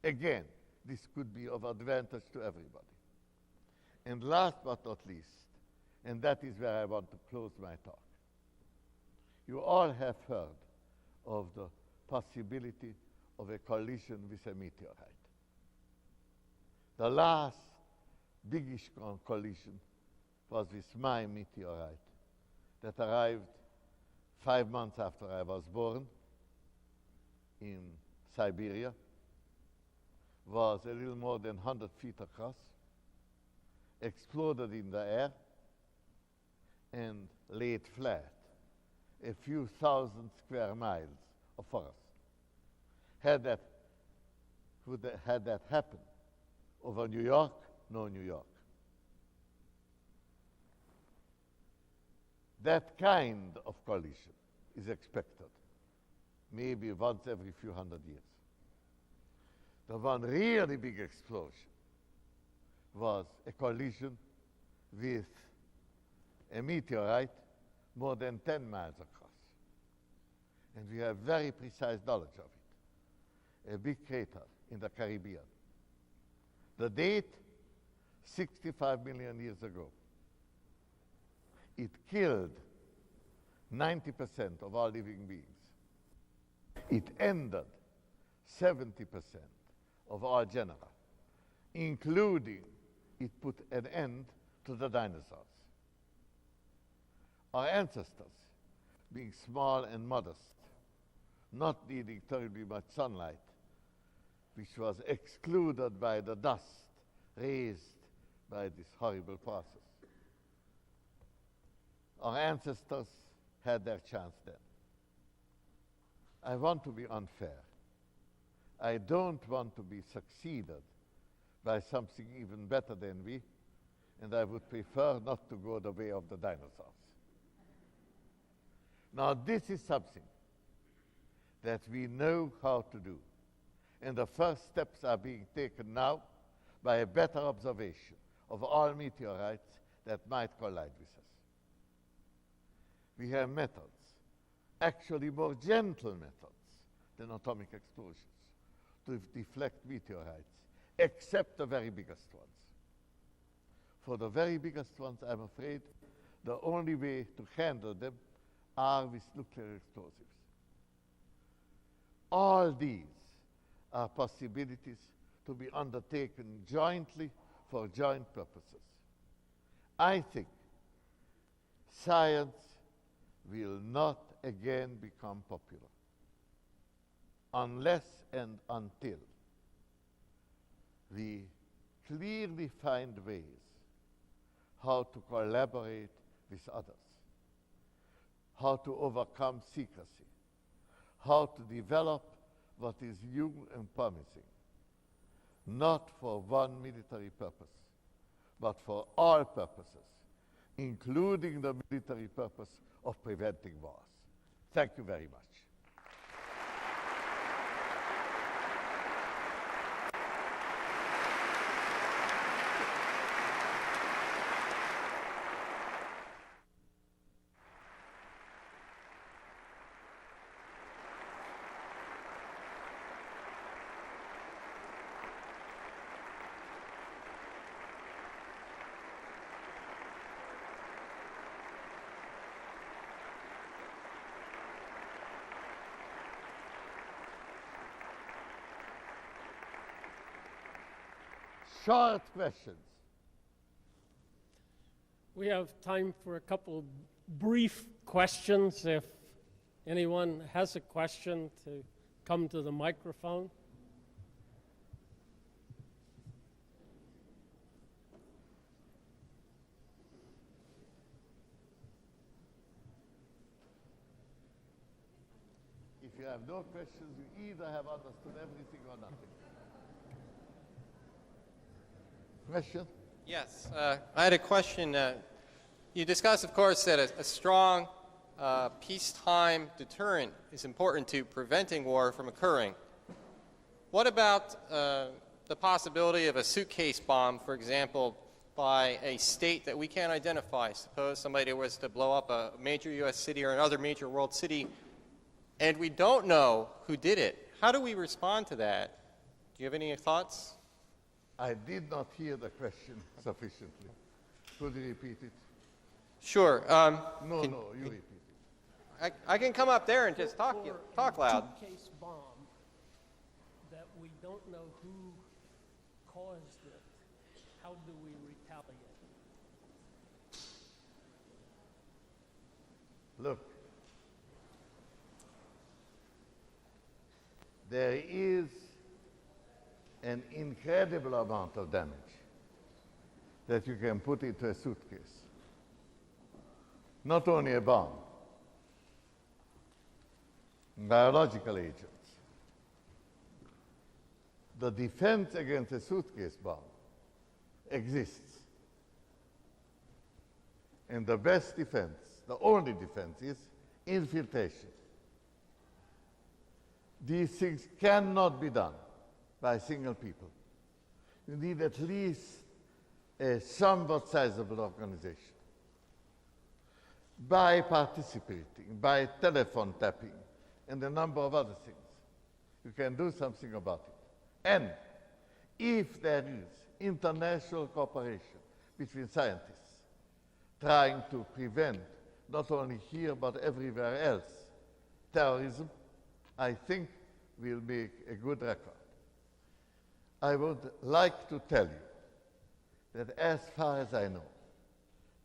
Again, this could be of advantage to everybody. And last but not least, and that is where I want to close my talk, you all have heard of the possibility of a collision with a meteorite. The last biggish collision was with my meteorite that arrived 5 months after I was born in Siberia, was a little more than 100 feet across, exploded in the air, and laid flat a few thousand square miles of forest. Had that happened over New York? No New York. That kind of collision is expected, maybe once every few hundred years. The one really big explosion was a collision with a meteorite more than 10 miles across. And we have very precise knowledge of it. A big crater in the Caribbean. The date, 65 million years ago. It killed 90% of all living beings. It ended 70% of all genera, including it put an end to the dinosaurs. Our ancestors, being small and modest, not needing terribly much sunlight, which was excluded by the dust raised by this horrible process. Our ancestors had their chance then. I want to be unfair. I don't want to be succeeded by something even better than we, and I would prefer not to go the way of the dinosaurs. Now, this is something that we know how to do, and the first steps are being taken now by a better observation of all meteorites that might collide with us. We have methods, actually more gentle methods than atomic explosions, to deflect meteorites, except the very biggest ones. For the very biggest ones, I'm afraid, the only way to handle them are with nuclear explosives. All these are possibilities to be undertaken jointly for joint purposes. I think science will not again become popular unless and until we clearly find ways how to collaborate with others, how to overcome secrecy, how to develop what is new and promising, not for one military purpose, but for all purposes, including the military purpose of preventing wars. Thank you very much. Short questions. We have time for a couple of brief questions. If anyone has a question, to come to the microphone. If you have no questions, you either have understood everything or nothing. Question? Yes, I had a question. You discussed, of course, that a strong peacetime deterrent is important to preventing war from occurring. What about the possibility of a suitcase bomb, for example, by a state that we can't identify? Suppose somebody was to blow up a major U.S. city or another major world city, and we don't know who did it. How do we respond to that? Do you have any thoughts? I did not hear the question sufficiently. Could you repeat it? Sure. No, you repeat it. I can come up there and just talk loud. Suitcase bomb that we don't know who caused it. How do we retaliate? Look, there is an incredible amount of damage that you can put into a suitcase. Not only a bomb, biological agents. The defense against a suitcase bomb exists. And the best defense, the only defense, is infiltration. These things cannot be done by single people. You need at least a somewhat sizable organization. by participating, by telephone tapping, and a number of other things. You can do something about it. And if there is international cooperation between scientists trying to prevent, not only here but everywhere else, terrorism, I think we'll make a good record. I would like to tell you that as far as I know,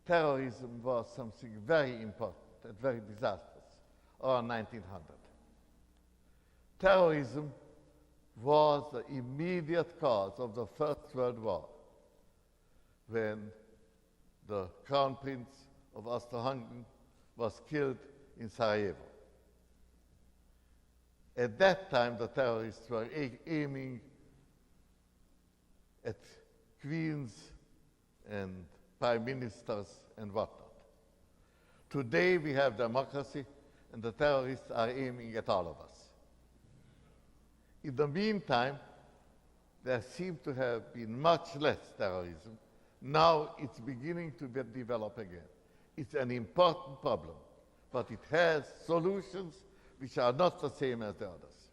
terrorism was something very important and very disastrous around 1900. Terrorism was the immediate cause of the First World War, when the Crown Prince of Austro-Hungary was killed in Sarajevo. At that time, the terrorists were aiming at queens and prime ministers and whatnot. Today, we have democracy, and the terrorists are aiming at all of us. In the meantime, there seemed to have been much less terrorism. Now it's beginning to develop again. It's an important problem, but it has solutions which are not the same as the others.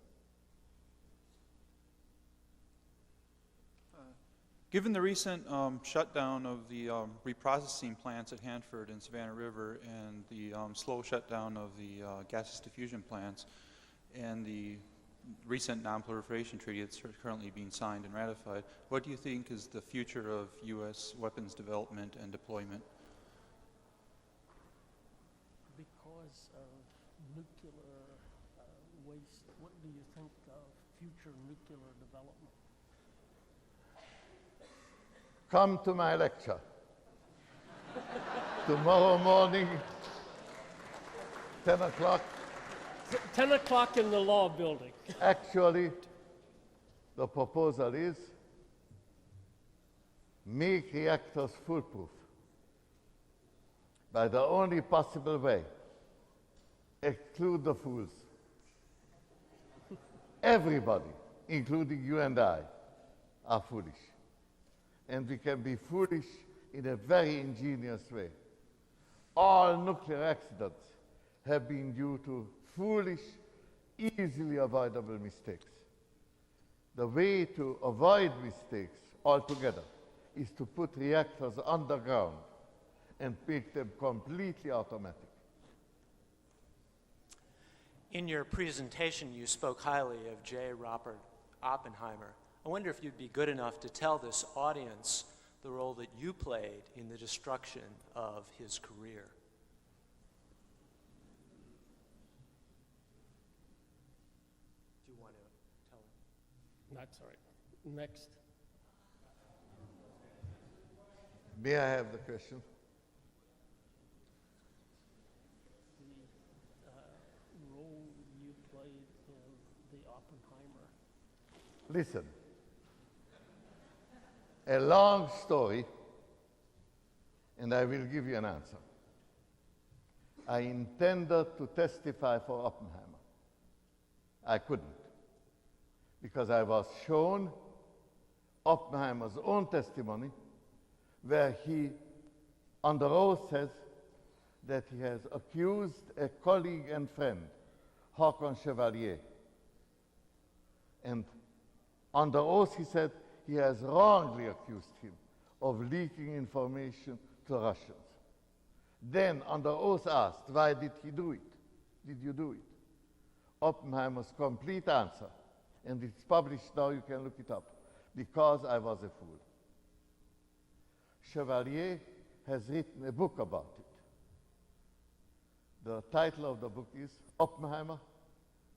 Given the recent shutdown of the reprocessing plants at Hanford and Savannah River and the slow shutdown of the gaseous diffusion plants and the recent non-proliferation treaty that's currently being signed and ratified, what do you think is the future of U.S. weapons development and deployment? Because of nuclear waste, what do you think of future nuclear development? Come to my lecture. Tomorrow morning, 10 o'clock. 10 o'clock in the law building. Actually, the proposal is make reactors foolproof by the only possible way. Exclude the fools. Everybody, including you and I, are foolish. And we can be foolish in a very ingenious way. All nuclear accidents have been due to foolish, easily avoidable mistakes. The way to avoid mistakes altogether is to put reactors underground and make them completely automatic. In your presentation, you spoke highly of J. Robert Oppenheimer. I wonder if you'd be good enough to tell this audience the role that you played in the destruction of his career. Do you want to tell him? That's all right. Next. May I have the question? The role you played in the Oppenheimer. Listen. A long story, and I will give you an answer. I intended to testify for Oppenheimer. I couldn't, because I was shown Oppenheimer's own testimony, where he, under oath, says that he has accused a colleague and friend, Håkon Chevalier. And under oath, he said, he has wrongly accused him of leaking information to Russians. Then, under oath, asked, why did he do it? Did you do it? Oppenheimer's complete answer, and it's published now, you can look it up, because I was a fool. Chevalier has written a book about it. The title of the book is Oppenheimer,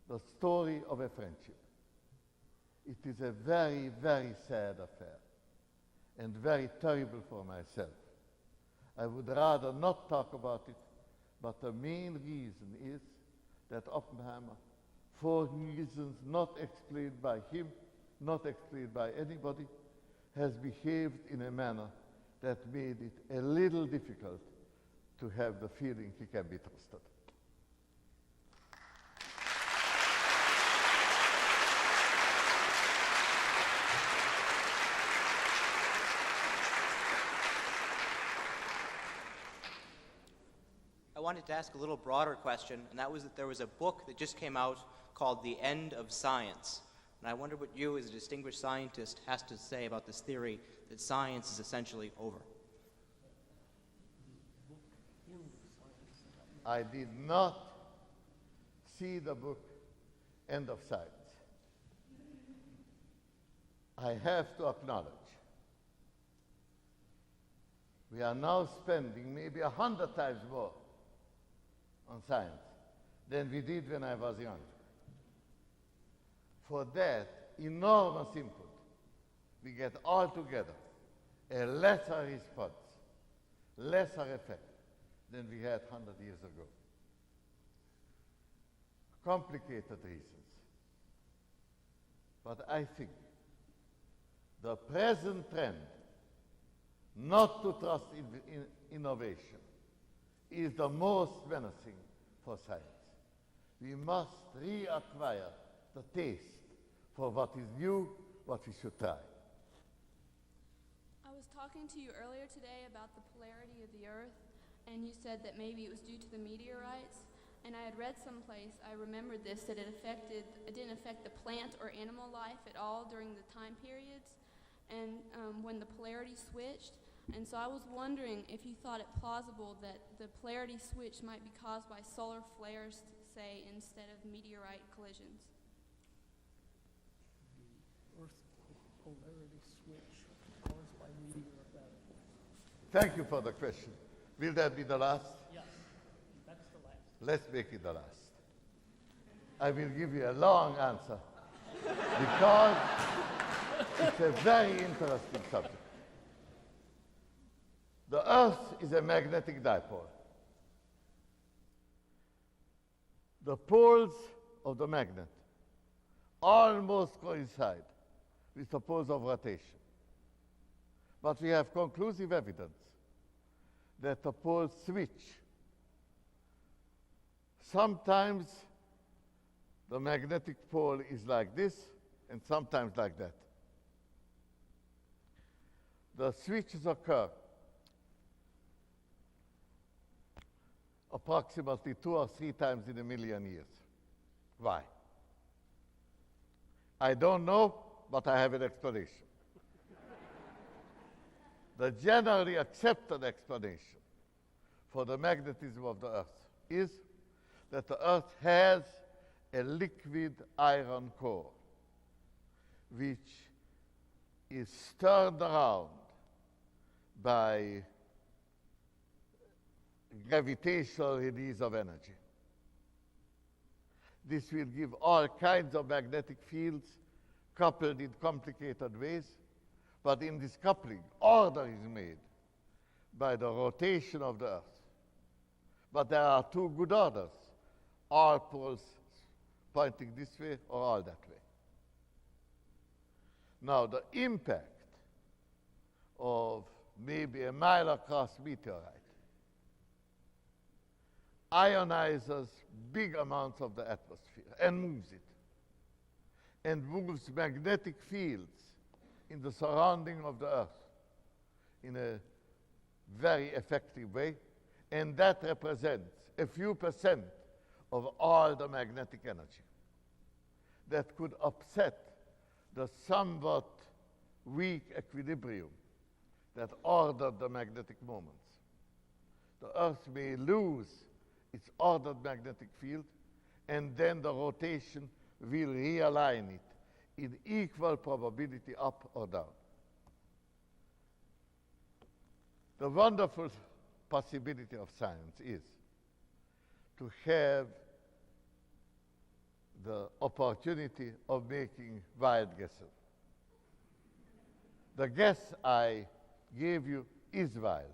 The Story of a Friendship. It is a very, very sad affair and very terrible for myself. I would rather not talk about it, but the main reason is that Oppenheimer, for reasons not explained by him, not explained by anybody, has behaved in a manner that made it a little difficult to have the feeling he can be trusted. I wanted to ask a little broader question, and that was that there was a book that just came out called The End of Science. And I wonder what you, as a distinguished scientist, has to say about this theory that science is essentially over. I did not see the book End of Science. I have to acknowledge, we are now spending maybe 100 times more on science than we did when I was young. For that enormous input, we get all together a lesser response, lesser effect than we had 100 years ago. Complicated reasons. But I think the present trend not to trust in innovation is the most menacing for science. We must reacquire the taste for what is new, what we should try. I was talking to you earlier today about the polarity of the Earth, and you said that maybe it was due to the meteorites. And I had read someplace, I remembered this, that it didn't affect the plant or animal life at all during the time periods, and when the polarity switched. And so I was wondering if you thought it plausible that the polarity switch might be caused by solar flares, say, instead of meteorite collisions. Earth polarity switch caused by meteorite. Thank you for the question. Will that be the last? Yes, that's the last. Let's make it the last. I will give you a long answer because it's a very interesting subject. The Earth is a magnetic dipole. The poles of the magnet almost coincide with the poles of rotation. But we have conclusive evidence that the poles switch. Sometimes the magnetic pole is like this, and sometimes like that. The switches occur approximately 2 or 3 times in a million years. Why? I don't know, but I have an explanation. The generally accepted explanation for the magnetism of the Earth is that the Earth has a liquid iron core which is stirred around by gravitational release of energy. This will give all kinds of magnetic fields coupled in complicated ways, but in this coupling, order is made by the rotation of the Earth. But there are 2 good orders, all poles pointing this way or all that way. Now, the impact of maybe a mile across meteorite ionizes big amounts of the atmosphere and moves it, and moves magnetic fields in the surrounding of the Earth in a very effective way, and that represents a few percent of all the magnetic energy that could upset the somewhat weak equilibrium that ordered the magnetic moments. The Earth may lose its ordered magnetic field, and then the rotation will realign it in equal probability up or down. The wonderful possibility of science is to have the opportunity of making wild guesses. The guess I gave you is wild.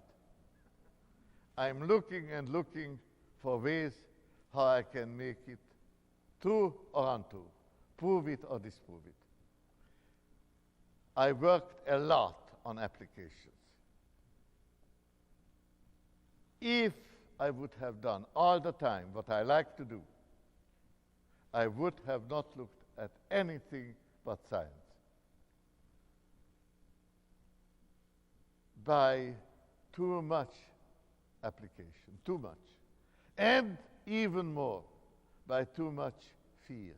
I'm looking and looking for ways how I can make it true or untrue, prove it or disprove it. I worked a lot on applications. If I would have done all the time what I like to do, I would have not looked at anything but science. By too much application, too much, and even more by too much fear.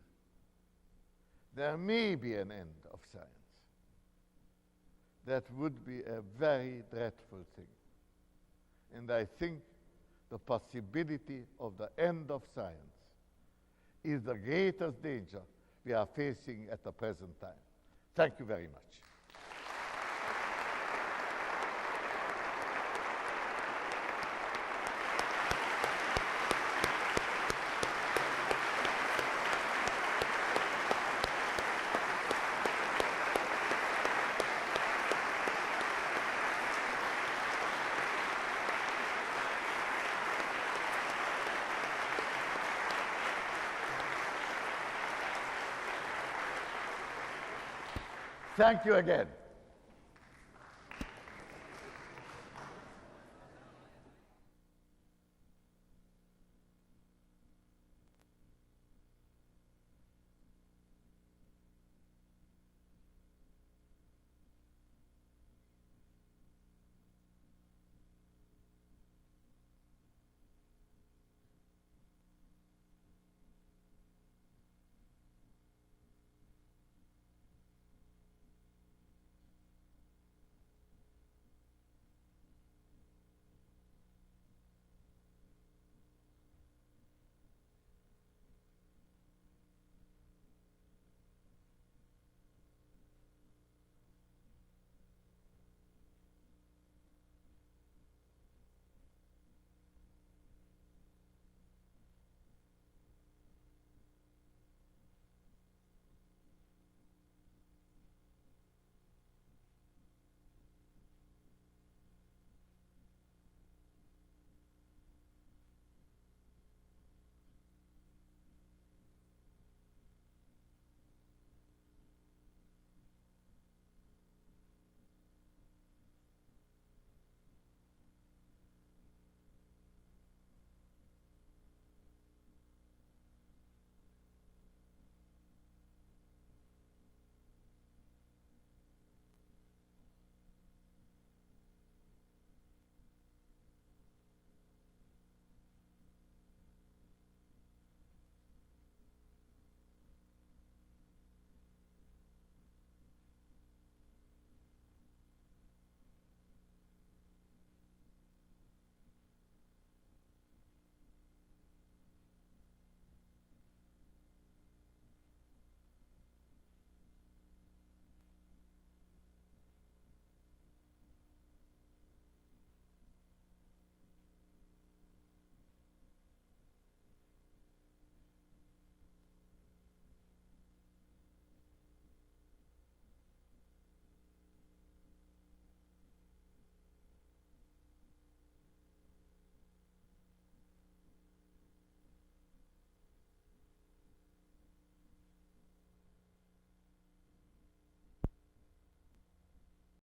There may be an end of science. That would be a very dreadful thing. And I think the possibility of the end of science is the greatest danger we are facing at the present time. Thank you very much. Thank you again.